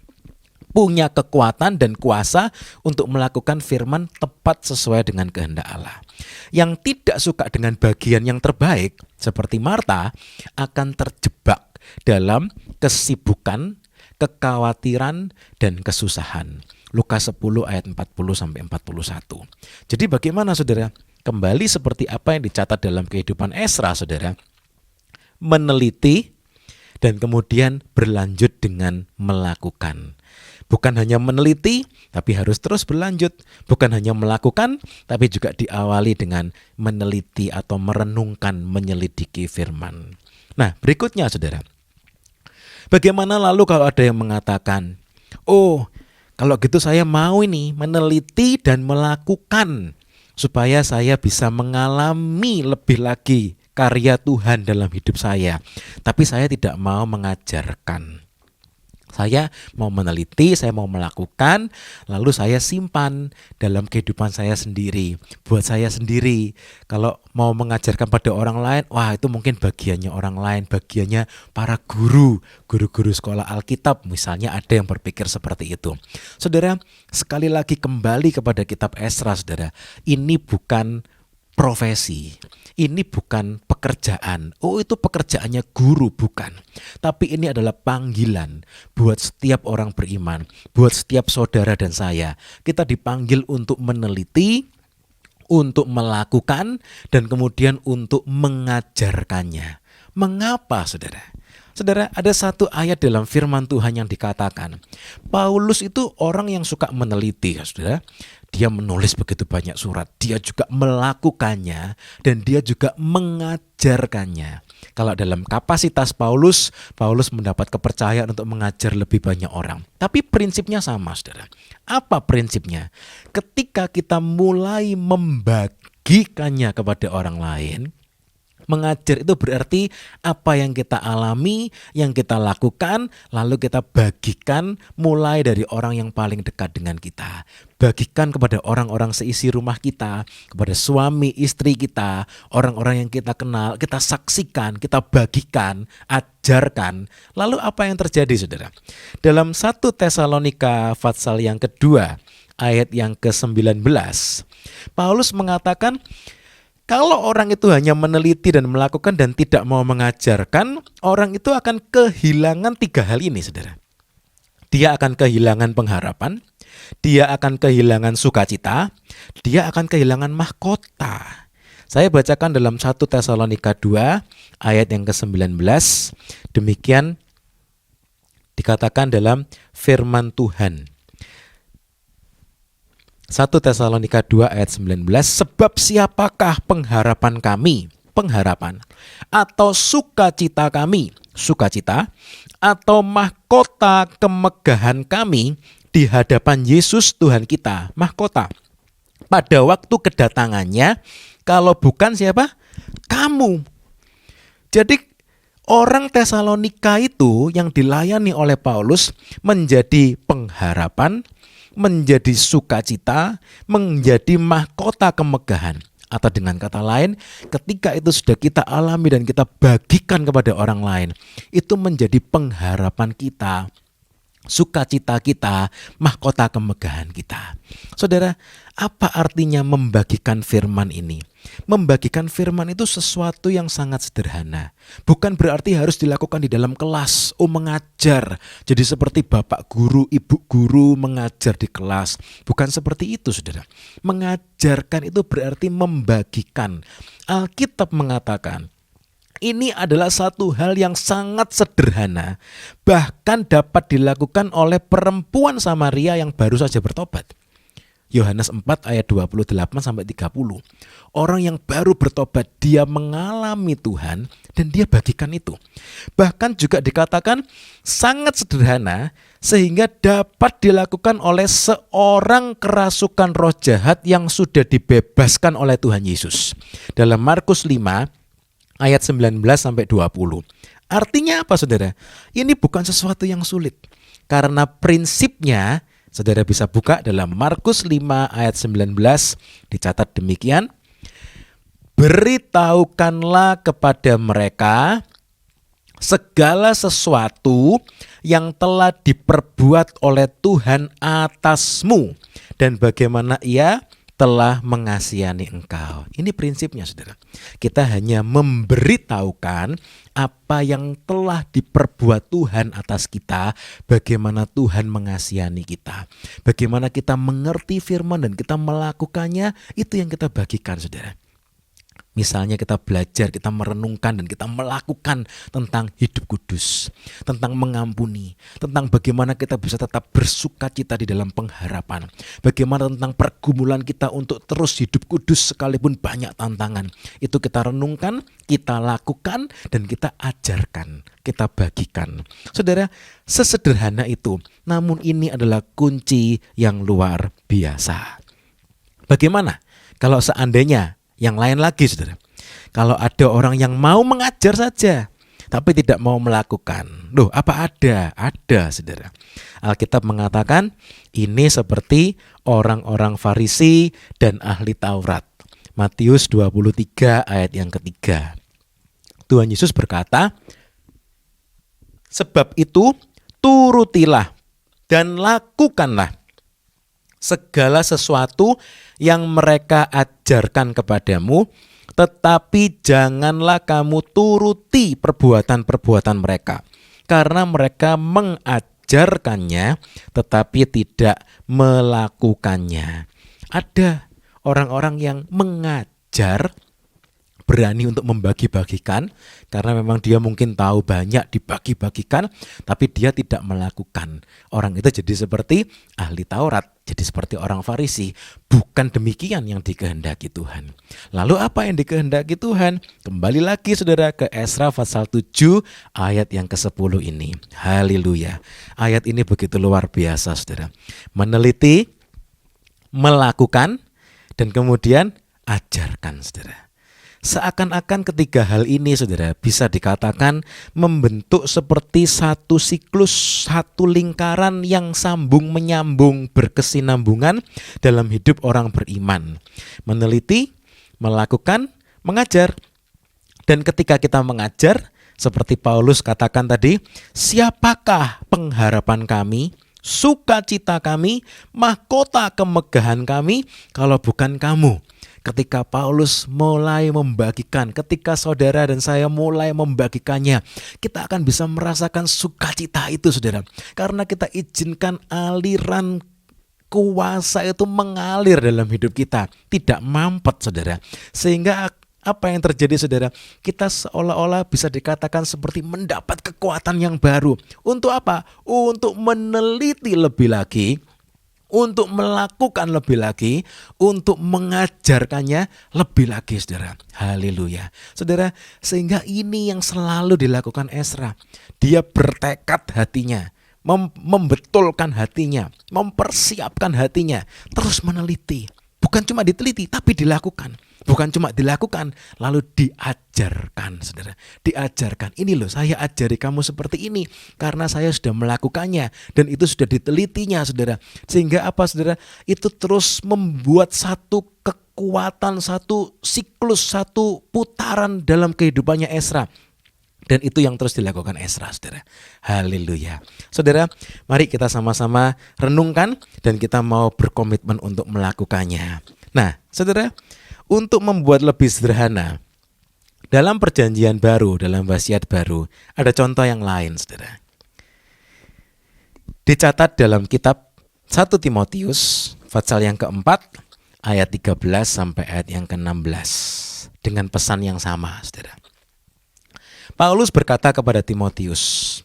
Punya kekuatan dan kuasa untuk melakukan firman tepat sesuai dengan kehendak Allah. Yang tidak suka dengan bagian yang terbaik seperti Marta akan terjebak dalam kesibukan, kekhawatiran, dan kesusahan. Lukas 10 ayat 40 sampai 41. Jadi bagaimana, saudara? Kembali seperti apa yang dicatat dalam kehidupan Esra, saudara. Meneliti dan kemudian berlanjut dengan melakukan. Bukan hanya meneliti, tapi harus terus berlanjut. Bukan hanya melakukan, tapi juga diawali dengan meneliti atau merenungkan, menyelidiki firman. Nah, berikutnya saudara. Bagaimana lalu kalau ada yang mengatakan, oh, kalau gitu saya mau ini meneliti dan melakukan supaya saya bisa mengalami lebih lagi karya Tuhan dalam hidup saya. Tapi saya tidak mau mengajarkan. Saya mau meneliti, saya mau melakukan, lalu saya simpan dalam kehidupan saya sendiri, buat saya sendiri. Kalau mau mengajarkan pada orang lain, wah itu mungkin bagiannya orang lain, bagiannya para guru-guru sekolah Alkitab, misalnya ada yang berpikir seperti itu. Saudara, sekali lagi kembali kepada kitab Esra, saudara, ini bukan profesi. Ini bukan pekerjaan. Oh, itu pekerjaannya guru, bukan. Tapi ini adalah panggilan buat setiap orang beriman, buat setiap saudara dan saya. Kita dipanggil untuk meneliti, untuk melakukan, dan kemudian untuk mengajarkannya. Mengapa, saudara? Saudara, ada satu ayat dalam firman Tuhan yang dikatakan, Paulus itu orang yang suka meneliti, saudara. Dia menulis begitu banyak surat, dia juga melakukannya, dan dia juga mengajarkannya. Kalau dalam kapasitas Paulus mendapat kepercayaan untuk mengajar lebih banyak orang. Tapi prinsipnya sama, saudara. Apa prinsipnya? Ketika kita mulai membagikannya kepada orang lain, mengajar itu berarti apa yang kita alami, yang kita lakukan, lalu kita bagikan mulai dari orang yang paling dekat dengan kita. Bagikan kepada orang-orang seisi rumah kita, kepada suami, istri kita, orang-orang yang kita kenal, kita saksikan, kita bagikan, ajarkan. Lalu apa yang terjadi, saudara? Dalam 1 Tesalonika pasal yang kedua, ayat yang ke-19, Paulus mengatakan, kalau orang itu hanya meneliti dan melakukan dan tidak mau mengajarkan, orang itu akan kehilangan 3 hal ini, saudara. Dia akan kehilangan pengharapan, dia akan kehilangan sukacita, dia akan kehilangan mahkota. Saya bacakan dalam 1 Tesalonika 2 ayat yang ke-19. Demikian dikatakan dalam firman Tuhan. 1 Tesalonika 2 ayat 19, sebab siapakah pengharapan kami, pengharapan, atau sukacita kami, sukacita, atau mahkota kemegahan kami di hadapan Yesus Tuhan kita, mahkota. Pada waktu kedatangannya, kalau bukan siapa? Kamu. Jadi orang Tesalonika itu yang dilayani oleh Paulus menjadi pengharapan, menjadi sukacita, menjadi mahkota kemegahan. Atau dengan kata lain, ketika itu sudah kita alami dan kita bagikan kepada orang lain, itu menjadi pengharapan kita, sukacita kita, mahkota kemegahan kita. Saudara, apa artinya membagikan firman ini? Membagikan firman itu sesuatu yang sangat sederhana. Bukan berarti harus dilakukan di dalam kelas, mengajar. Jadi seperti bapak guru, ibu guru mengajar di kelas. Bukan seperti itu, saudara. Mengajarkan itu berarti membagikan. Alkitab mengatakan, ini adalah satu hal yang sangat sederhana. Bahkan dapat dilakukan oleh perempuan Samaria yang baru saja bertobat. Yohanes 4 ayat 28-30. Orang yang baru bertobat, dia mengalami Tuhan dan dia bagikan itu. Bahkan juga dikatakan sangat sederhana sehingga dapat dilakukan oleh seorang kerasukan roh jahat yang sudah dibebaskan oleh Tuhan Yesus. Dalam Markus 5 ayat 19-20. Artinya apa, saudara? Ini bukan sesuatu yang sulit. Karena prinsipnya, saudara bisa buka dalam Markus 5 ayat 19, dicatat demikian. Beritahukanlah kepada mereka segala sesuatu yang telah diperbuat oleh Tuhan atasmu dan bagaimana ia telah mengasihani engkau. Ini prinsipnya, saudara. Kita hanya memberitahukan apa yang telah diperbuat Tuhan atas kita, bagaimana Tuhan mengasihani kita, bagaimana kita mengerti firman dan kita melakukannya, itu yang kita bagikan, saudara. Misalnya kita belajar, kita merenungkan dan kita melakukan tentang hidup kudus, tentang mengampuni, tentang bagaimana kita bisa tetap bersuka cita di dalam pengharapan, bagaimana tentang pergumulan kita untuk terus hidup kudus sekalipun banyak tantangan. Itu kita renungkan, kita lakukan, dan kita ajarkan, kita bagikan. Saudara, sesederhana itu, namun ini adalah kunci yang luar biasa. Bagaimana kalau seandainya yang lain lagi, saudara? Kalau ada orang yang mau mengajar saja, tapi tidak mau melakukan. Loh, apa ada? Ada, saudara. Alkitab mengatakan ini seperti orang-orang Farisi dan ahli Taurat. Matius 23 ayat yang ketiga. Tuhan Yesus berkata, sebab itu turutilah dan lakukanlah segala sesuatu yang mereka ajarkan kepadamu, tetapi janganlah kamu turuti perbuatan-perbuatan mereka, karena mereka mengajarkannya tetapi tidak melakukannya. Ada orang-orang yang mengajar, berani untuk membagi-bagikan, karena memang dia mungkin tahu banyak dibagi-bagikan, tapi dia tidak melakukan. Orang itu jadi seperti ahli Taurat, jadi seperti orang Farisi. Bukan demikian yang dikehendaki Tuhan. Lalu apa yang dikehendaki Tuhan? Kembali lagi saudara ke Esra pasal 7 ayat yang ke-10 ini. Haleluya. Ayat ini begitu luar biasa saudara. Meneliti, melakukan, dan kemudian ajarkan saudara. Seakan-akan ketiga hal ini saudara bisa dikatakan membentuk seperti satu siklus, satu lingkaran yang sambung menyambung, berkesinambungan dalam hidup orang beriman. Meneliti, melakukan, mengajar. Dan ketika kita mengajar, seperti Paulus katakan tadi, siapakah pengharapan kami, sukacita kami, mahkota kemegahan kami kalau bukan kamu? Ketika Paulus mulai membagikan, ketika saudara dan saya mulai membagikannya, kita akan bisa merasakan sukacita itu saudara. Karena kita izinkan aliran kuasa itu mengalir dalam hidup kita, tidak mampet saudara. Sehingga apa yang terjadi saudara? Kita seolah-olah bisa dikatakan seperti mendapat kekuatan yang baru. Untuk apa? Untuk meneliti lebih lagi, untuk melakukan lebih lagi, untuk mengajarkannya lebih lagi saudara. Haleluya. Saudara, sehingga ini yang selalu dilakukan Esra. Dia bertekad hatinya, membetulkan hatinya, mempersiapkan hatinya, terus meneliti. Bukan cuma diteliti, tapi dilakukan. Bukan cuma dilakukan, lalu diajarkan, saudara. Diajarkan, ini loh saya ajari kamu seperti ini, karena saya sudah melakukannya, dan itu sudah ditelitinya, saudara. Sehingga apa, saudara? Itu terus membuat satu kekuatan, satu siklus, satu putaran dalam kehidupannya Esra. Dan itu yang terus dilakukan Esra, saudara. Haleluya. Saudara, mari kita sama-sama renungkan dan kita mau berkomitmen untuk melakukannya. Nah, saudara, untuk membuat lebih sederhana, dalam perjanjian baru, dalam wasiat baru, ada contoh yang lain, saudara. Dicatat dalam kitab 1 Timotius, pasal yang keempat, ayat 13 sampai ayat yang ke-16. Dengan pesan yang sama, saudara. Paulus berkata kepada Timotius,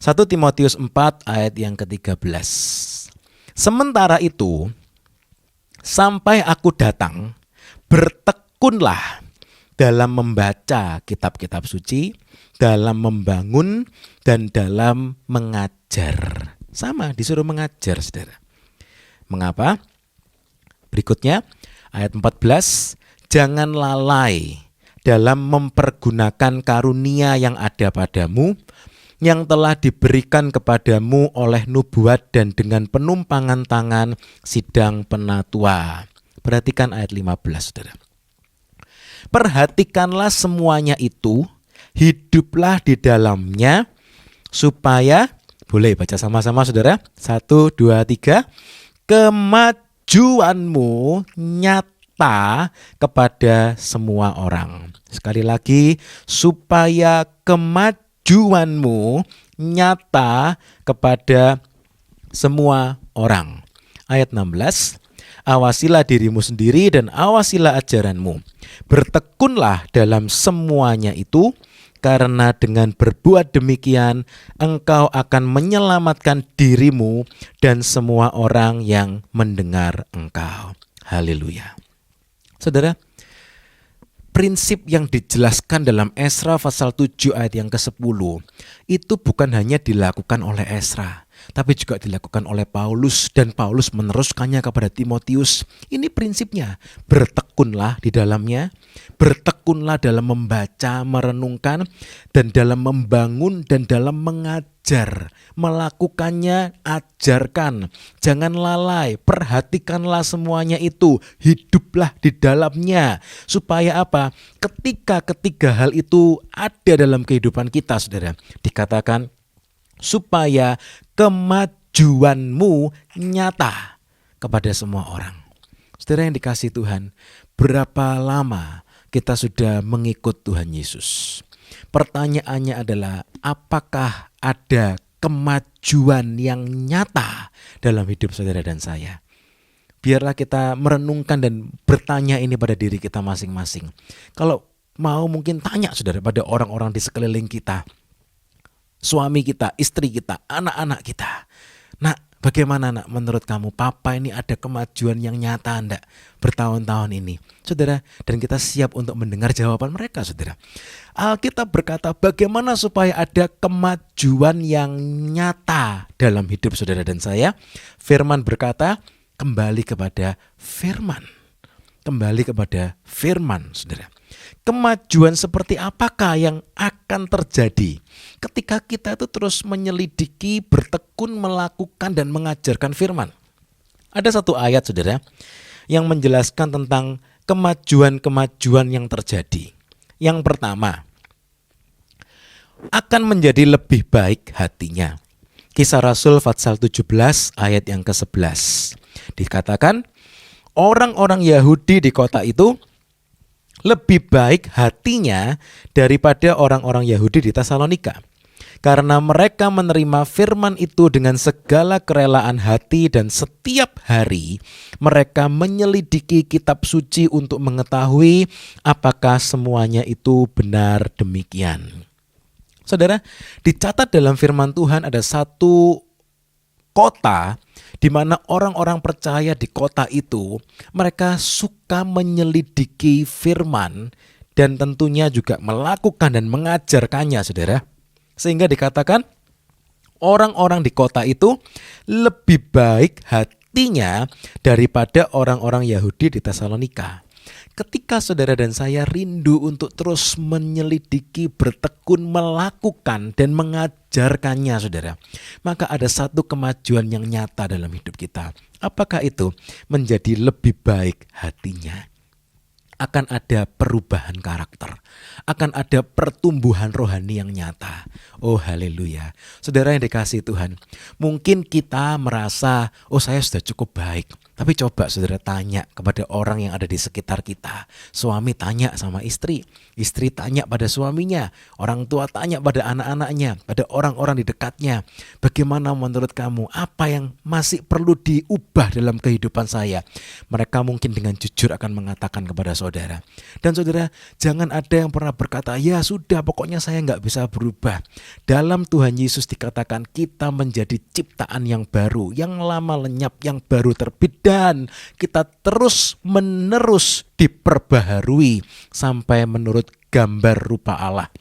1 Timotius 4 ayat yang ke-13. Sementara itu, sampai aku datang, bertekunlah dalam membaca kitab-kitab suci, dalam membangun, dan dalam mengajar. Sama, disuruh mengajar, saudara. Mengapa? Berikutnya, ayat 14. Jangan lalai dalam mempergunakan karunia yang ada padamu, yang telah diberikan kepadamu oleh nubuat dan dengan penumpangan tangan sidang penatua. Perhatikan ayat 15, saudara. Perhatikanlah semuanya itu, hiduplah di dalamnya, supaya, boleh baca sama-sama saudara, 1, 2, 3, kemajuanmu nyata kepada semua orang. Sekali lagi, supaya kemajuanmu nyata kepada semua orang. Ayat 16, Awasilah dirimu sendiri dan awasilah ajaranmu. Bertekunlah dalam semuanya itu, karena dengan berbuat demikian engkau akan menyelamatkan dirimu dan semua orang yang mendengar engkau. Haleluya. Saudara, prinsip yang dijelaskan dalam Esra pasal 7 ayat yang ke-10 itu bukan hanya dilakukan oleh Esra, tapi juga dilakukan oleh Paulus, dan Paulus meneruskannya kepada Timotius. Ini prinsipnya, bertekunlah di dalamnya, bertekunlah dalam membaca, merenungkan, dan dalam membangun dan dalam mengajar. Melakukannya, ajarkan, jangan lalai, perhatikanlah semuanya itu, hiduplah di dalamnya. Supaya apa? Ketika ketiga hal itu ada dalam kehidupan kita, saudara, dikatakan supaya kemajuanmu nyata kepada semua orang. Saudara yang dikasihi Tuhan, berapa lama kita sudah mengikut Tuhan Yesus? Pertanyaannya adalah, apakah ada kemajuan yang nyata dalam hidup saudara dan saya? Biarlah kita merenungkan dan bertanya ini pada diri kita masing-masing. Kalau mau mungkin tanya saudara pada orang-orang di sekeliling kita, suami kita, istri kita, anak-anak kita. Nak, bagaimana nak menurut kamu? Papa ini ada kemajuan yang nyata enggak bertahun-tahun ini? Saudara, dan kita siap untuk mendengar jawaban mereka, saudara. Alkitab berkata bagaimana supaya ada kemajuan yang nyata dalam hidup saudara dan saya? Firman berkata, kembali kepada firman. Kembali kepada firman, saudara. Kemajuan seperti apakah yang akan terjadi ketika kita itu terus menyelidiki, bertekun, melakukan dan mengajarkan firman? Ada satu ayat, saudara, yang menjelaskan tentang kemajuan-kemajuan yang terjadi. Yang pertama, akan menjadi lebih baik hatinya. Kisah Rasul pasal 17 ayat yang ke-11. Dikatakan, orang-orang Yahudi di kota itu lebih baik hatinya daripada orang-orang Yahudi di Tesalonika. Karena mereka menerima firman itu dengan segala kerelaan hati dan setiap hari mereka menyelidiki kitab suci untuk mengetahui apakah semuanya itu benar demikian. Saudara, dicatat dalam firman Tuhan ada satu kota di mana orang-orang percaya di kota itu mereka suka menyelidiki firman dan tentunya juga melakukan dan mengajarkannya, saudara. Sehingga dikatakan orang-orang di kota itu lebih baik hatinya daripada orang-orang Yahudi di Tesalonika. Ketika saudara dan saya rindu untuk terus menyelidiki, bertekun, melakukan dan mengajarkannya, saudara, maka ada satu kemajuan yang nyata dalam hidup kita. Apakah itu? Menjadi lebih baik hatinya. Akan ada perubahan karakter, akan ada pertumbuhan rohani yang nyata. Oh haleluya. Saudara yang dikasihi Tuhan, mungkin kita merasa, oh saya sudah cukup baik. Tapi coba saudara tanya kepada orang yang ada di sekitar kita. Suami tanya sama istri tanya pada suaminya, orang tua tanya pada anak-anaknya, pada orang-orang di dekatnya. Bagaimana menurut kamu? Apa yang masih perlu diubah dalam kehidupan saya? Mereka mungkin dengan jujur akan mengatakan kepada saudara. Dan saudara, jangan ada yang pernah berkata, ya sudah pokoknya saya gak bisa berubah. Dalam Tuhan Yesus dikatakan kita menjadi ciptaan yang baru, yang lama lenyap, yang baru terbit. Dan kita terus menerus diperbaharui sampai menurut gambar rupa Allah.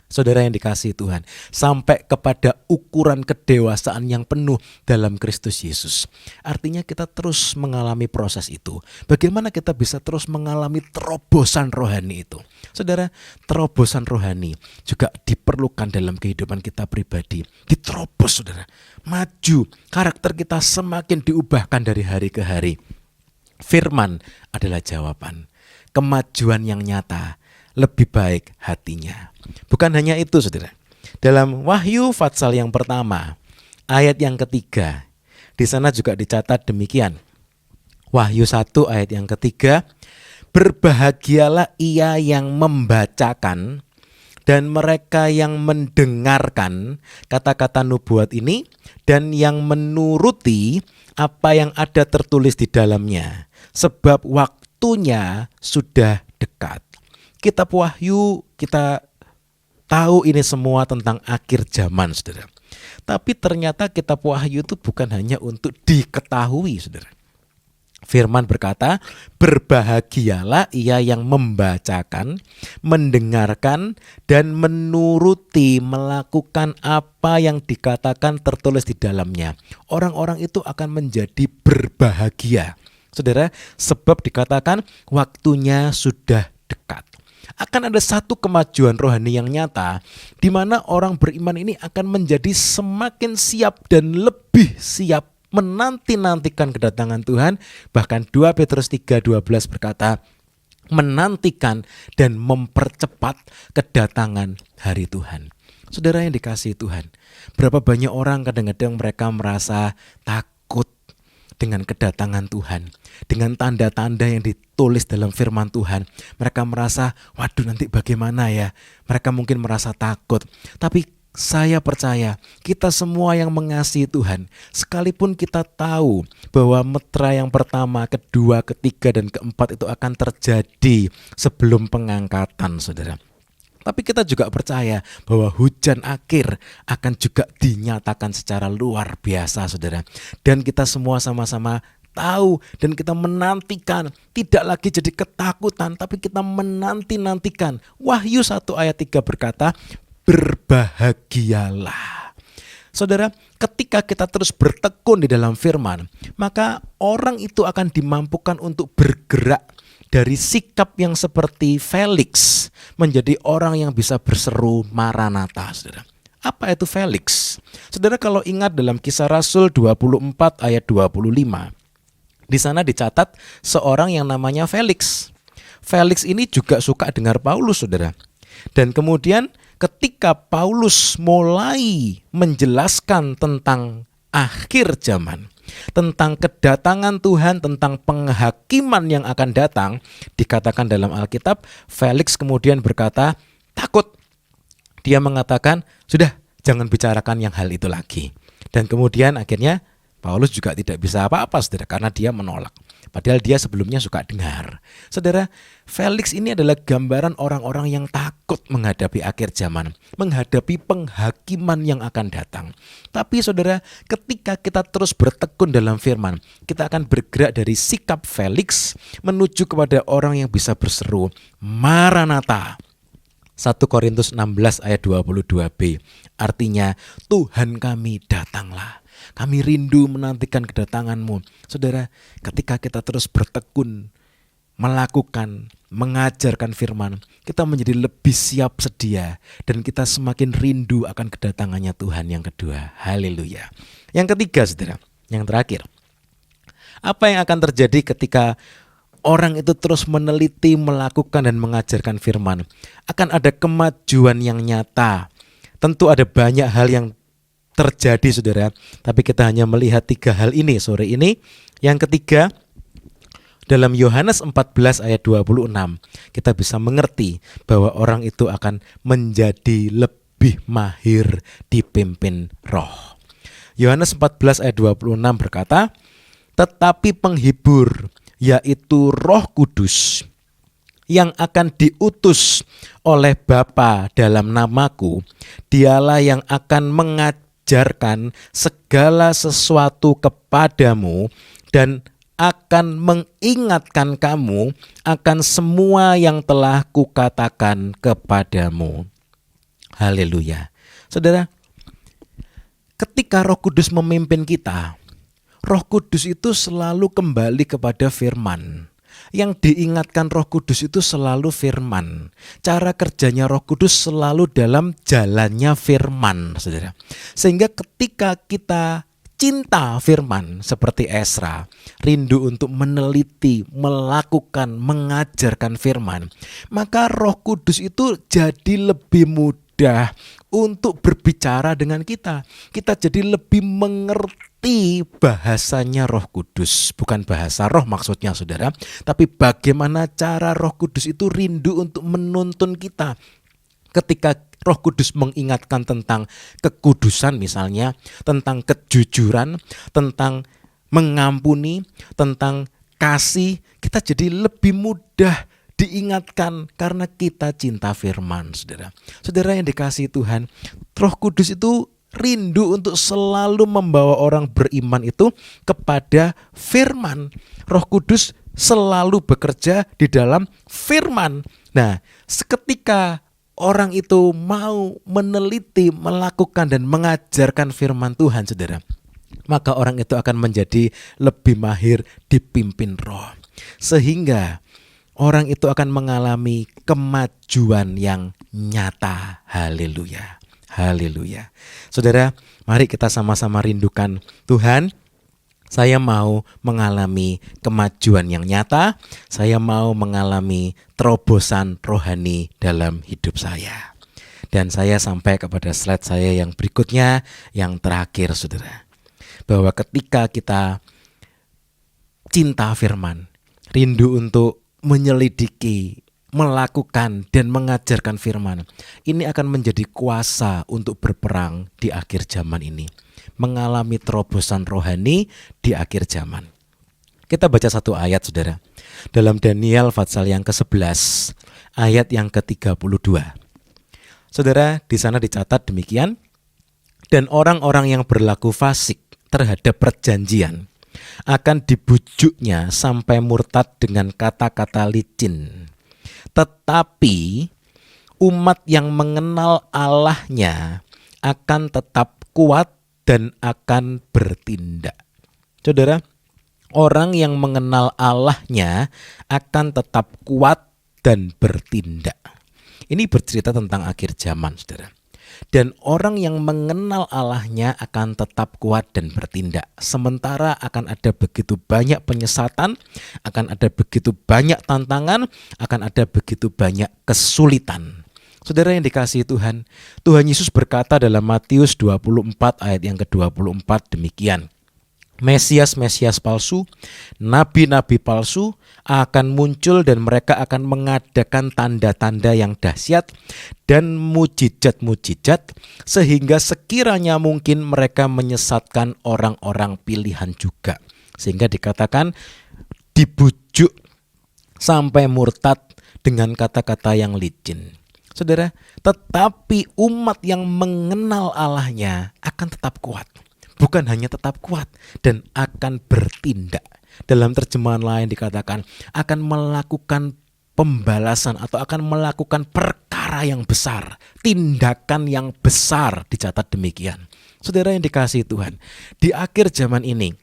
Saudara yang dikasihi Tuhan, sampai kepada ukuran kedewasaan yang penuh dalam Kristus Yesus. Artinya kita terus mengalami proses itu. Bagaimana kita bisa terus mengalami terobosan rohani itu? Saudara, terobosan rohani juga diperlukan dalam kehidupan kita pribadi. Diterobos, saudara. Maju, karakter kita semakin diubahkan dari hari ke hari. Firman adalah jawaban. Kemajuan yang nyata, lebih baik hatinya. Bukan hanya itu, saudara. Dalam Wahyu pasal yang pertama, ayat yang ketiga, di sana juga dicatat demikian. Wahyu 1 ayat yang ketiga, berbahagialah ia yang membacakan dan mereka yang mendengarkan kata-kata nubuat ini dan yang menuruti apa yang ada tertulis di dalamnya, sebab waktunya sudah dekat. Kitab Wahyu kita tahu ini semua tentang akhir zaman, saudara. Tapi ternyata kitab Wahyu itu bukan hanya untuk diketahui, saudara. Firman berkata, berbahagialah ia yang membacakan, mendengarkan, dan menuruti melakukan apa yang dikatakan tertulis di dalamnya. Orang-orang itu akan menjadi berbahagia, saudara, sebab dikatakan waktunya sudah dekat. Akan ada satu kemajuan rohani yang nyata, di mana orang beriman ini akan menjadi semakin siap dan lebih siap menanti-nantikan kedatangan Tuhan. Bahkan 2 Petrus 3:12 berkata, menantikan dan mempercepat kedatangan hari Tuhan. Saudara yang dikasihi Tuhan, berapa banyak orang kadang-kadang mereka merasa takut dengan kedatangan Tuhan, dengan tanda-tanda yang ditulis dalam firman Tuhan. Mereka merasa, waduh nanti bagaimana ya? Mereka mungkin merasa takut. Tapi saya percaya kita semua yang mengasihi Tuhan, sekalipun kita tahu bahwa metra yang pertama, kedua, ketiga, dan keempat itu akan terjadi sebelum pengangkatan, saudara. Tapi kita juga percaya bahwa hujan akhir akan juga dinyatakan secara luar biasa, saudara. Dan kita semua sama-sama tahu dan kita menantikan, tidak lagi jadi ketakutan, tapi kita menanti-nantikan. Wahyu 1 ayat 3 berkata, berbahagialah. Saudara, ketika kita terus bertekun di dalam firman, maka orang itu akan dimampukan untuk bergerak dari sikap yang seperti Felix menjadi orang yang bisa berseru Maranatha, saudara. Apa itu Felix? Saudara, kalau ingat dalam Kisah Rasul 24 ayat 25, di sana dicatat seorang yang namanya Felix. Felix ini juga suka dengar Paulus, saudara. Dan kemudian ketika Paulus mulai menjelaskan tentang akhir zaman, tentang kedatangan Tuhan, tentang penghakiman yang akan datang, dikatakan dalam Alkitab, Felix kemudian berkata, takut. Dia mengatakan, sudah jangan bicarakan yang hal itu lagi. Dan kemudian akhirnya Paulus juga tidak bisa apa-apa, saudara, karena dia menolak. Padahal dia sebelumnya suka dengar. Saudara, Felix ini adalah gambaran orang-orang yang takut menghadapi akhir zaman, menghadapi penghakiman yang akan datang. Tapi saudara, ketika kita terus bertekun dalam firman, kita akan bergerak dari sikap Felix menuju kepada orang yang bisa berseru Maranatha. 1 Korintus 16 ayat 22b, artinya Tuhan kami datanglah. Kami rindu menantikan kedatangan-Mu. Saudara, ketika kita terus bertekun, melakukan, mengajarkan firman, kita menjadi lebih siap sedia dan kita semakin rindu akan kedatangannya Tuhan yang kedua. Haleluya. Yang ketiga, saudara, yang terakhir. Apa yang akan terjadi ketika orang itu terus meneliti, melakukan dan mengajarkan firman? Akan ada kemajuan yang nyata. Tentu ada banyak hal yang terjadi, saudara, tapi kita hanya melihat 3 hal ini sore ini. Yang ketiga, dalam Yohanes 14 ayat 26, kita bisa mengerti bahwa orang itu akan menjadi lebih mahir dipimpin roh. Yohanes 14 ayat 26 berkata, tetapi penghibur, yaitu Roh Kudus, yang akan diutus oleh Bapa dalam namaku, dialah yang akan mengajarkan segala sesuatu kepadamu dan akan mengingatkan kamu akan semua yang telah kukatakan kepadamu. Haleluya. Saudara, ketika Roh Kudus memimpin kita, Roh Kudus itu selalu kembali kepada firman. Yang diingatkan Roh Kudus itu selalu firman. Cara kerjanya Roh Kudus selalu dalam jalannya firman, saudara. Sehingga ketika kita cinta firman seperti Ezra, rindu untuk meneliti, melakukan, mengajarkan firman, maka Roh Kudus itu jadi lebih mudah untuk berbicara dengan kita. Kita jadi lebih mengerti bahasanya Roh Kudus. Bukan bahasa roh maksudnya, saudara, tapi bagaimana cara Roh Kudus itu rindu untuk menuntun kita. Ketika Roh Kudus mengingatkan tentang kekudusan misalnya, tentang kejujuran, tentang mengampuni, tentang kasih, kita jadi lebih mudah diingatkan karena kita cinta firman, saudara. Saudara yang dikasihi Tuhan, Roh Kudus itu rindu untuk selalu membawa orang beriman itu kepada firman. Roh Kudus selalu bekerja di dalam firman. Nah, seketika orang itu mau meneliti, melakukan dan mengajarkan firman Tuhan, saudara, maka orang itu akan menjadi lebih mahir dipimpin Roh. Sehingga orang itu akan mengalami kemajuan yang nyata. Haleluya. Haleluya. Saudara, mari kita sama-sama rindukan Tuhan. Saya mau mengalami kemajuan yang nyata. Saya mau mengalami terobosan rohani dalam hidup saya. Dan saya sampai kepada slide saya yang berikutnya, yang terakhir, saudara. Bahwa ketika kita cinta firman, rindu untuk menyelidiki, melakukan dan mengajarkan firman, ini akan menjadi kuasa untuk berperang di akhir zaman ini, mengalami terobosan rohani di akhir zaman. Kita baca satu ayat, saudara, dalam Daniel pasal yang ke-11 ayat yang ke-32. Saudara, di sana dicatat demikian, dan orang-orang yang berlaku fasik terhadap perjanjian akan dibujuknya sampai murtad dengan kata-kata licin. Tetapi umat yang mengenal Allahnya akan tetap kuat dan akan bertindak. Saudara, orang yang mengenal Allahnya akan tetap kuat dan bertindak. Ini bercerita tentang akhir zaman, saudara. Dan orang yang mengenal Allahnya akan tetap kuat dan bertindak. Sementara akan ada begitu banyak penyesatan, akan ada begitu banyak tantangan, akan ada begitu banyak kesulitan. Saudara yang dikasihi Tuhan, Tuhan Yesus berkata dalam Matius 24 ayat yang ke-24 demikian. Mesias-mesias palsu, nabi-nabi palsu akan muncul dan mereka akan mengadakan tanda-tanda yang dahsyat dan mujizat-mujizat sehingga sekiranya mungkin mereka menyesatkan orang-orang pilihan juga. Sehingga dikatakan dibujuk sampai murtad dengan kata-kata yang licin. Saudara, tetapi umat yang mengenal Allahnya akan tetap kuat. Bukan hanya tetap kuat dan akan bertindak. Dalam terjemahan lain dikatakan akan melakukan pembalasan atau akan melakukan perkara yang besar, tindakan yang besar, dicatat demikian. Saudara yang dikasihi Tuhan, di akhir zaman ini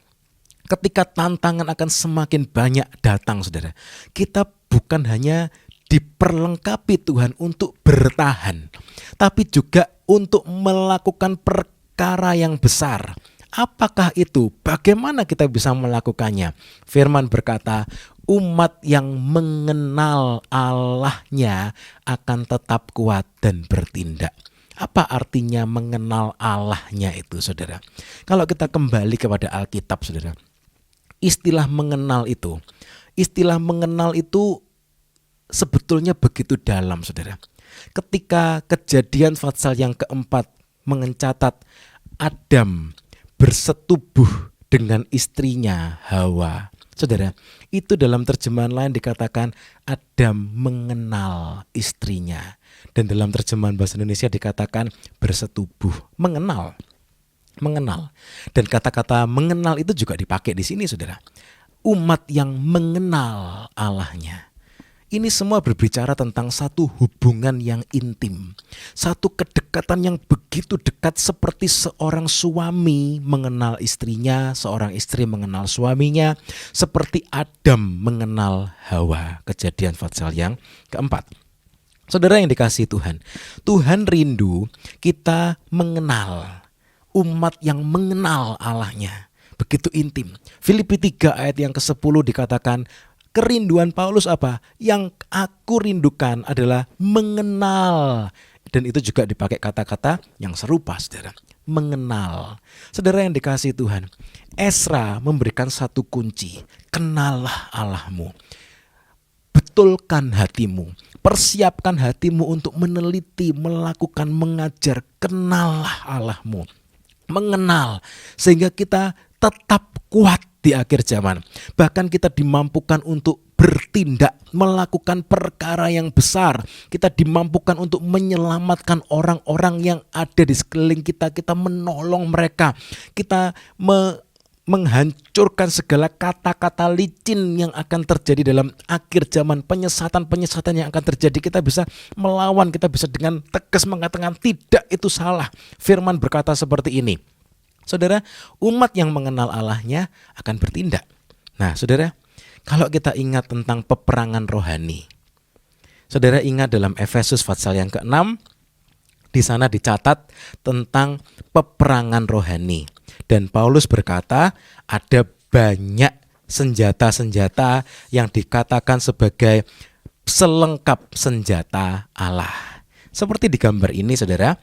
ketika tantangan akan semakin banyak datang, saudara, kita bukan hanya diperlengkapi Tuhan untuk bertahan, tapi juga untuk melakukan perkara yang besar. Apakah itu? Bagaimana kita bisa melakukannya? Firman berkata, umat yang mengenal Allahnya akan tetap kuat dan bertindak. Apa artinya mengenal Allahnya itu, saudara? Kalau kita kembali kepada Alkitab, saudara, istilah mengenal itu sebetulnya begitu dalam, saudara. Ketika Kejadian pasal yang keempat mencatat Adam bersetubuh dengan istrinya Hawa. Saudara, itu dalam terjemahan lain dikatakan Adam mengenal istrinya. Dan dalam terjemahan bahasa Indonesia dikatakan bersetubuh, mengenal. Dan kata-kata mengenal itu juga dipakai di sini, saudara. Umat yang mengenal Allahnya. Ini semua berbicara tentang satu hubungan yang intim. Satu kedekatan yang begitu dekat seperti seorang suami mengenal istrinya, seorang istri mengenal suaminya, seperti Adam mengenal Hawa. Kejadian pasal yang keempat. Saudara yang dikasihi Tuhan, Tuhan rindu kita mengenal, umat yang mengenal Allahnya. Begitu intim. Filipi 3 ayat yang ke-10 dikatakan, kerinduan Paulus apa? Yang aku rindukan adalah mengenal. Dan itu juga dipakai kata-kata yang serupa, saudara. Mengenal. Saudara yang dikasihi Tuhan, Esra memberikan satu kunci. Kenallah Allahmu. Betulkan hatimu. Persiapkan hatimu untuk meneliti, melakukan, mengajar. Kenallah Allahmu. Mengenal sehingga kita tetap kuat di akhir zaman. Bahkan kita dimampukan untuk bertindak, melakukan perkara yang besar. Kita dimampukan untuk menyelamatkan orang-orang yang ada di sekeliling kita. Kita menolong mereka. Kita menghancurkan segala kata-kata licin yang akan terjadi dalam akhir zaman, penyesatan-penyesatan yang akan terjadi. Kita bisa melawan, kita bisa dengan tegas mengatakan tidak, itu salah. Firman berkata seperti ini. Saudara, umat yang mengenal Allahnya akan bertindak. Nah, saudara, kalau kita ingat tentang peperangan rohani, saudara ingat dalam Efesus pasal yang ke-6, di sana dicatat tentang peperangan rohani. Dan Paulus berkata ada banyak senjata-senjata yang dikatakan sebagai selengkap senjata Allah. Seperti di gambar ini, saudara,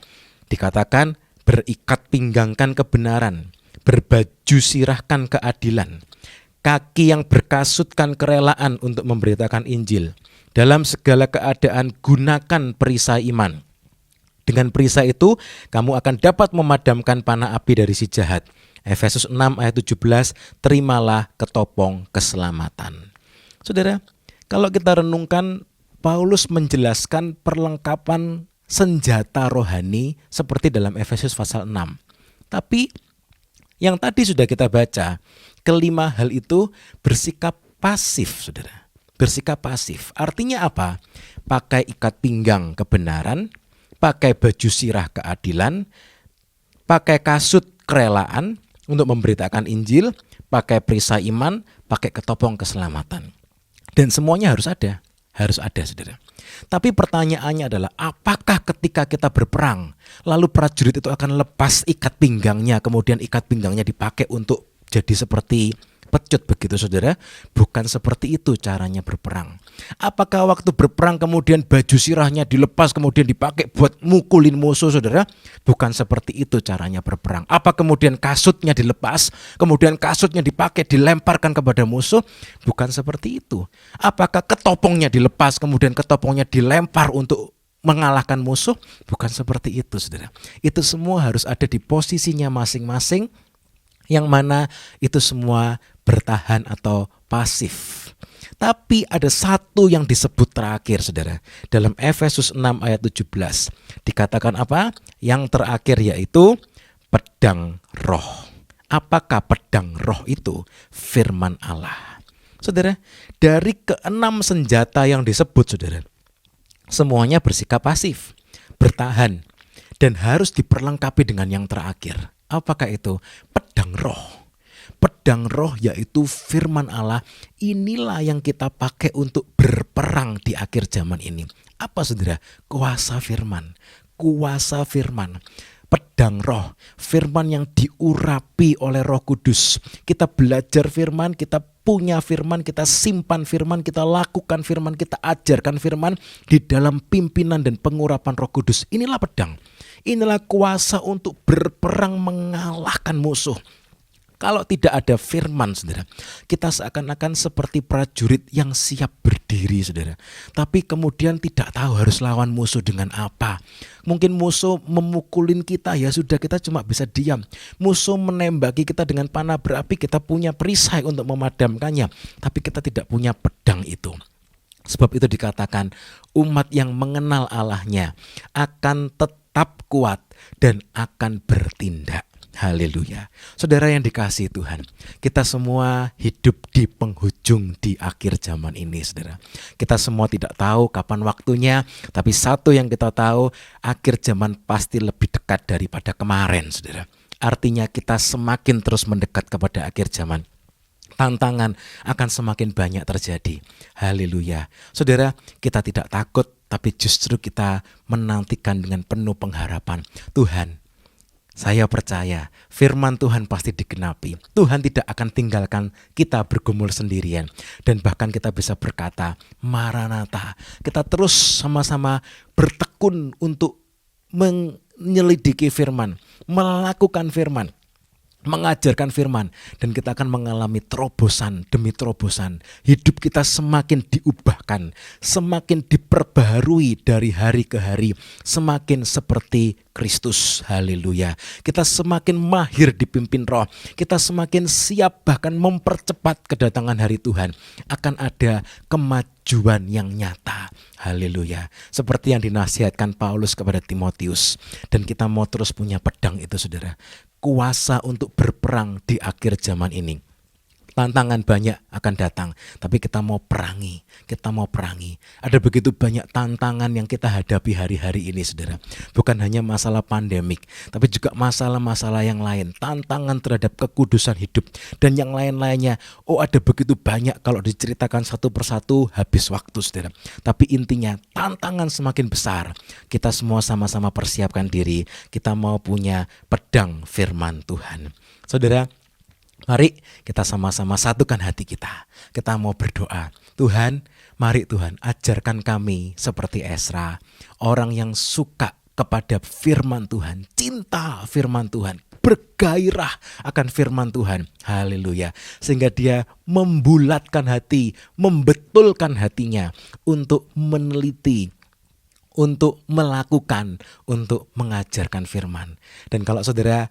dikatakan berikat pinggangkan kebenaran, berbaju sirahkan keadilan, kaki yang berkasutkan kerelaan untuk memberitakan Injil. Dalam segala keadaan gunakan perisai iman. Dengan perisai itu kamu akan dapat memadamkan panah api dari si jahat. Efesus 6 ayat 17, terimalah ketopong keselamatan. Saudara, kalau kita renungkan, Paulus menjelaskan perlengkapan senjata rohani seperti dalam Efesus pasal 6. Tapi yang tadi sudah kita baca, kelima hal itu bersikap pasif, saudara. Bersikap pasif. Artinya apa? Pakai ikat pinggang kebenaran, pakai baju sirah keadilan, pakai kasut kerelaan untuk memberitakan Injil, pakai perisai iman, pakai ketopong keselamatan. Dan semuanya harus ada, saudara. Tapi pertanyaannya adalah, apakah ketika kita berperang, lalu prajurit itu akan lepas ikat pinggangnya, kemudian ikat pinggangnya dipakai untuk jadi seperti pecut begitu, saudara? Bukan seperti itu caranya berperang. Apakah waktu berperang kemudian baju sirahnya dilepas kemudian dipakai buat mukulin musuh, saudara? Bukan seperti itu caranya berperang. Apa kemudian kasutnya dilepas, kemudian kasutnya dipakai dilemparkan kepada musuh? Bukan seperti itu. Apakah ketopongnya dilepas kemudian ketopongnya dilempar untuk mengalahkan musuh? Bukan seperti itu, saudara. Itu semua harus ada di posisinya masing-masing, yang mana itu semua bertahan atau pasif. Tapi ada satu yang disebut terakhir, saudara. Dalam Efesus 6 ayat 17 dikatakan apa? Yang terakhir yaitu pedang roh. Apakah pedang roh itu? Firman Allah. Saudara, dari keenam senjata yang disebut, saudara, semuanya bersikap pasif, bertahan, dan harus diperlengkapi dengan yang terakhir. Apakah itu? Pedang roh. Pedang roh yaitu firman Allah. Inilah yang kita pakai untuk berperang di akhir zaman ini. Apa, saudara? Kuasa firman. Kuasa firman. Pedang roh. Firman yang diurapi oleh Roh Kudus. Kita belajar firman, kita punya firman, kita simpan firman, kita lakukan firman, kita ajarkan firman di dalam pimpinan dan pengurapan Roh Kudus. Inilah pedang. Inilah kuasa untuk berperang mengalahkan musuh. Kalau tidak ada firman, saudara, kita seakan-akan seperti prajurit yang siap berdiri, saudara. Tapi kemudian tidak tahu harus lawan musuh dengan apa. Mungkin musuh memukulin kita, ya sudah, kita cuma bisa diam. Musuh menembaki kita dengan panah berapi, kita punya perisai untuk memadamkannya. Tapi kita tidak punya pedang itu. Sebab itu dikatakan umat yang mengenal Allahnya akan tetap kuat dan akan bertindak. Haleluya. Saudara yang dikasihi Tuhan, kita semua hidup di penghujung di akhir zaman ini, saudara. Kita semua tidak tahu kapan waktunya, tapi satu yang kita tahu, akhir zaman pasti lebih dekat daripada kemarin, saudara. Artinya kita semakin terus mendekat kepada akhir zaman. Tantangan akan semakin banyak terjadi. Haleluya. Saudara, kita tidak takut, tapi justru kita menantikan dengan penuh pengharapan. Tuhan, saya percaya firman Tuhan pasti digenapi. Tuhan tidak akan tinggalkan kita bergumul sendirian. Dan bahkan kita bisa berkata, Maranatha. Kita terus sama-sama bertekun untuk menyelidiki firman, melakukan firman. mengajarkan firman, dan kita akan mengalami terobosan demi terobosan. Hidup kita semakin diubahkan, semakin diperbaharui dari hari ke hari, semakin seperti Kristus. Haleluya. Kita semakin mahir dipimpin Roh, kita semakin siap bahkan mempercepat kedatangan hari Tuhan. Akan ada kemajuan yang nyata. Haleluya. Seperti yang dinasihatkan Paulus kepada Timotius. Dan kita mau terus punya pedang itu, saudara. Kuasa untuk berperang di akhir zaman ini. Tantangan banyak akan datang, tapi kita mau perangi, Ada begitu banyak tantangan yang kita hadapi hari-hari ini, saudara. Bukan hanya masalah pandemik, tapi juga masalah-masalah yang lain. Tantangan terhadap kekudusan hidup dan yang lain-lainnya. Oh, ada begitu banyak, kalau diceritakan satu persatu habis waktu, saudara. Tapi intinya tantangan semakin besar. Kita semua sama-sama persiapkan diri. Kita mau punya pedang firman Tuhan. Saudara, mari kita sama-sama satukan hati kita. Kita mau berdoa. Tuhan, mari Tuhan ajarkan kami seperti Ezra. Orang yang suka kepada firman Tuhan. Cinta firman Tuhan. Bergairah akan firman Tuhan. Haleluya. Sehingga dia membulatkan hati, membetulkan hatinya untuk meneliti, untuk melakukan, untuk mengajarkan firman. Dan kalau saudara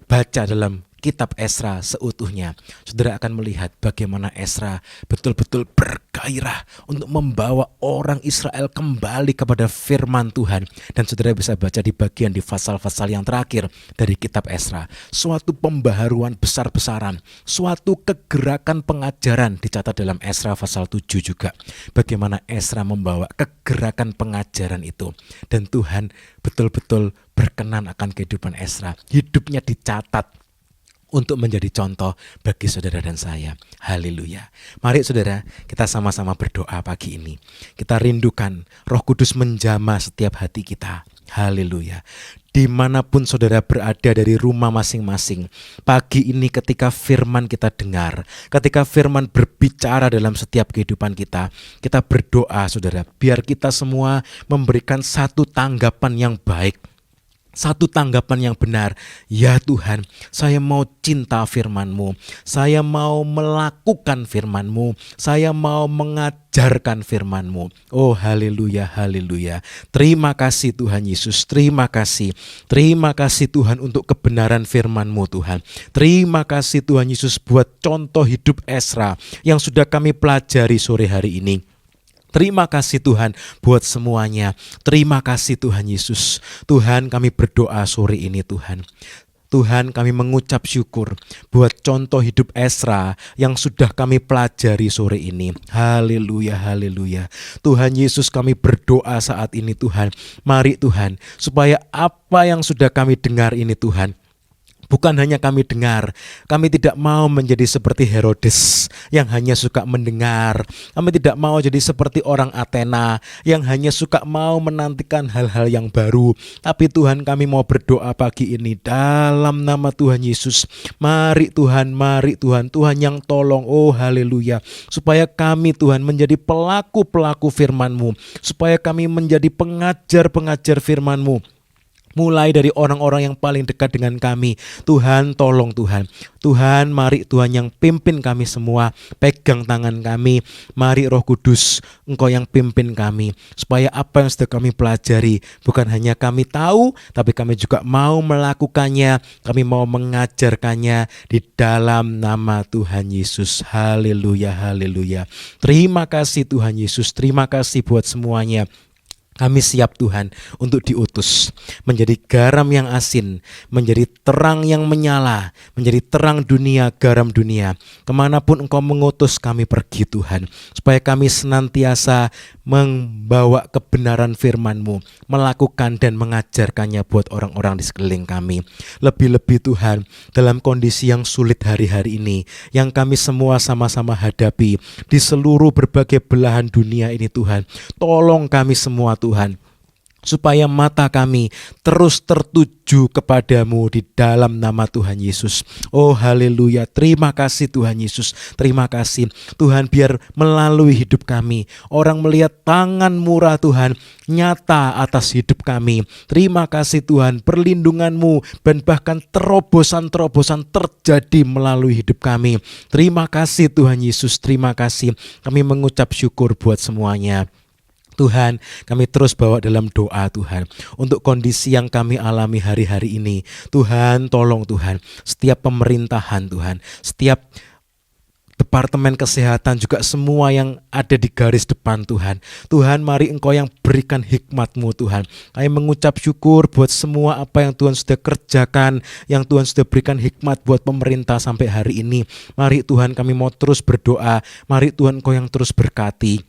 baca dalam kitab Ezra seutuhnya, saudara akan melihat bagaimana Ezra betul-betul bergairah untuk membawa orang Israel kembali kepada firman Tuhan. Dan saudara bisa baca di bagian di pasal-pasal yang terakhir dari kitab Ezra. Suatu pembaharuan besar-besaran, suatu kegerakan pengajaran dicatat dalam Ezra pasal 7 juga. Bagaimana Ezra membawa kegerakan pengajaran itu. Dan Tuhan betul-betul berkenan akan kehidupan Ezra. Hidupnya dicatat untuk menjadi contoh bagi saudara dan saya. Haleluya. Mari saudara, kita sama-sama berdoa pagi ini. Kita rindukan Roh Kudus menjamah setiap hati kita. Haleluya. Dimanapun saudara berada dari rumah masing-masing, pagi ini ketika firman kita dengar, ketika firman berbicara dalam setiap kehidupan kita berdoa saudara, biar kita semua memberikan satu tanggapan yang baik, satu tanggapan yang benar. Ya Tuhan, saya mau cinta firman-Mu, saya mau melakukan firman-Mu, saya mau mengajarkan firman-Mu. Oh haleluya, haleluya. Terima kasih Tuhan Yesus, terima kasih. Terima kasih Tuhan untuk kebenaran firman-Mu Tuhan. Terima kasih Tuhan Yesus buat contoh hidup Ezra yang sudah kami pelajari sore hari ini. Terima kasih Tuhan buat semuanya. Terima kasih Tuhan Yesus. Tuhan, kami berdoa sore ini Tuhan. Tuhan, kami mengucap syukur buat contoh hidup Ezra yang sudah kami pelajari sore ini. Haleluya, haleluya. Tuhan Yesus, kami berdoa saat ini Tuhan. Mari Tuhan, supaya apa yang sudah kami dengar ini Tuhan, bukan hanya kami dengar, kami tidak mau menjadi seperti Herodes yang hanya suka mendengar. Kami tidak mau jadi seperti orang Athena yang hanya suka mau menantikan hal-hal yang baru. Tapi Tuhan, kami mau berdoa pagi ini dalam nama Tuhan Yesus. Mari Tuhan, Tuhan yang tolong, oh haleluya. Supaya kami Tuhan menjadi pelaku-pelaku firman-Mu. Supaya kami menjadi pengajar-pengajar firman-Mu. Mulai dari orang-orang yang paling dekat dengan kami. Tuhan, tolong Tuhan. Tuhan, mari Tuhan yang pimpin kami semua. Pegang tangan kami. Mari Roh Kudus, Engkau yang pimpin kami. Supaya apa yang sudah kami pelajari, bukan hanya kami tahu, tapi kami juga mau melakukannya. Kami mau mengajarkannya di dalam nama Tuhan Yesus. Haleluya, haleluya. Terima kasih Tuhan Yesus. Terima kasih buat semuanya. Kami siap Tuhan untuk diutus menjadi garam yang asin, menjadi terang yang menyala, menjadi terang dunia, garam dunia. Kemanapun Engkau mengutus kami pergi Tuhan, supaya kami senantiasa membawa kebenaran firman-Mu, melakukan dan mengajarkannya buat orang-orang di sekeliling kami. Lebih-lebih Tuhan, dalam kondisi yang sulit hari-hari ini, yang kami semua sama-sama hadapi di seluruh berbagai belahan dunia ini Tuhan, tolong kami semua Tuhan, supaya mata kami terus tertuju kepadamu di dalam nama Tuhan Yesus. Oh haleluya, terima kasih Tuhan Yesus, terima kasih Tuhan, biar melalui hidup kami orang melihat tangan murah Tuhan nyata atas hidup kami. Terima kasih Tuhan, perlindungan-Mu dan bahkan terobosan-terobosan terjadi melalui hidup kami. Terima kasih Tuhan Yesus, terima kasih. Kami mengucap syukur buat semuanya. Tuhan, kami terus bawa dalam doa Tuhan, untuk kondisi yang kami alami hari-hari ini. Tuhan, tolong Tuhan, setiap pemerintahan Tuhan, setiap Departemen Kesehatan, juga semua yang ada di garis depan Tuhan. Tuhan, mari Engkau yang berikan hikmat-Mu Tuhan. Kami mengucap syukur buat semua apa yang Tuhan sudah kerjakan, yang Tuhan sudah berikan hikmat buat pemerintah sampai hari ini. Mari Tuhan, kami mau terus berdoa. Mari Tuhan, Engkau yang terus berkati.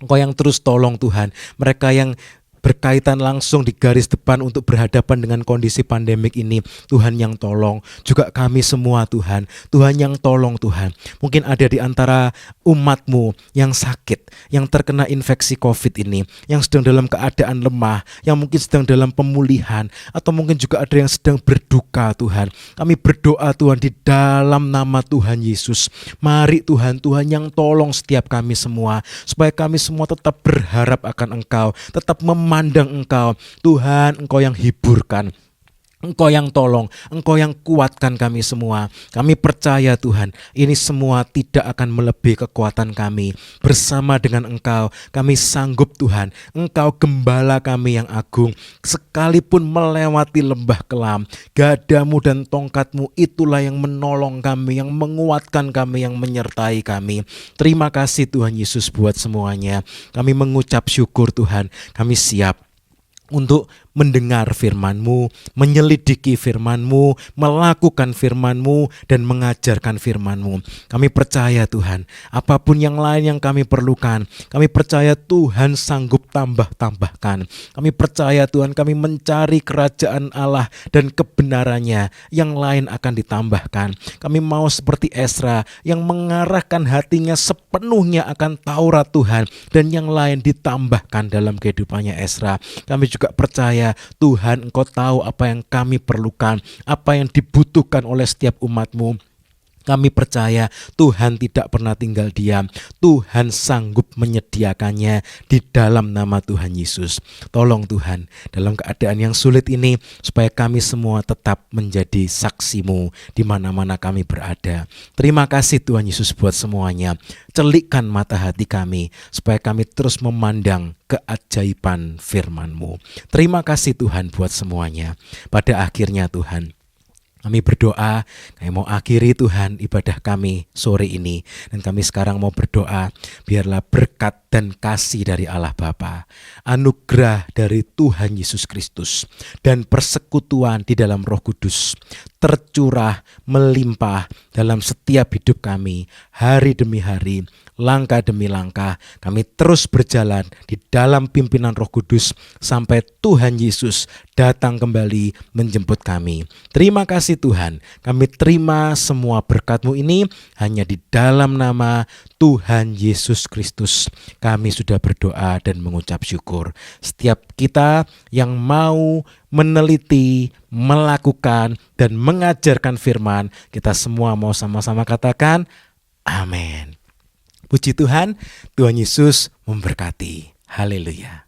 Engkau yang terus tolong Tuhan, mereka yang berkaitan langsung di garis depan untuk berhadapan dengan kondisi pandemik ini. Tuhan yang tolong, juga kami semua Tuhan. Tuhan yang tolong Tuhan. Mungkin ada di antara umat-Mu yang sakit, yang terkena infeksi COVID ini, yang sedang dalam keadaan lemah, yang mungkin sedang dalam pemulihan, atau mungkin juga ada yang sedang berduka Tuhan. Kami berdoa Tuhan di dalam nama Tuhan Yesus. Mari Tuhan, Tuhan yang tolong setiap kami semua, supaya kami semua tetap berharap akan Engkau, tetap memandang Engkau. Tuhan, Engkau yang hiburkan, Engkau yang tolong, Engkau yang kuatkan kami semua. Kami percaya Tuhan, ini semua tidak akan melebihi kekuatan kami. Bersama dengan Engkau, kami sanggup Tuhan. Engkau gembala kami yang agung. Sekalipun melewati lembah kelam, gadamu dan tongkatmu itulah yang menolong kami, yang menguatkan kami, yang menyertai kami. Terima kasih Tuhan Yesus buat semuanya. Kami mengucap syukur Tuhan, kami siap untuk mendengar firman-Mu, menyelidiki firman-Mu, melakukan firman-Mu, dan mengajarkan firman-Mu. Kami percaya Tuhan, apapun yang lain yang kami perlukan, kami percaya Tuhan sanggup tambah-tambahkan. Kami percaya Tuhan, kami mencari kerajaan Allah dan kebenarannya, yang lain akan ditambahkan. Kami mau seperti Ezra yang mengarahkan hatinya sepenuhnya akan Taurat Tuhan, dan yang lain ditambahkan dalam kehidupannya Ezra. Kami juga percaya Tuhan, Engkau tahu apa yang kami perlukan, apa yang dibutuhkan oleh setiap umat-Mu. Kami percaya Tuhan tidak pernah tinggal diam. Tuhan sanggup menyediakannya di dalam nama Tuhan Yesus. Tolong Tuhan, dalam keadaan yang sulit ini, supaya kami semua tetap menjadi saksi-Mu di mana-mana kami berada. Terima kasih Tuhan Yesus buat semuanya. Celikkan mata hati kami, supaya kami terus memandang keajaiban firman-Mu. Terima kasih Tuhan buat semuanya. Pada akhirnya Tuhan, kami berdoa, kami mau akhiri Tuhan ibadah kami sore ini. Dan kami sekarang mau berdoa, biarlah berkat dan kasih dari Allah Bapa, anugerah dari Tuhan Yesus Kristus, dan persekutuan di dalam Roh Kudus tercurah melimpah dalam setiap hidup kami, hari demi hari, langkah demi langkah. Kami terus berjalan di dalam pimpinan Roh Kudus sampai Tuhan Yesus datang kembali menjemput kami. Terima kasih Tuhan, kami terima semua berkat-Mu ini hanya di dalam nama Tuhan Yesus Kristus. Kami sudah berdoa dan mengucap syukur. Setiap kita yang mau meneliti, melakukan, dan mengajarkan firman, kita semua mau sama-sama katakan amin. Puji Tuhan, Tuhan Yesus memberkati. Haleluya.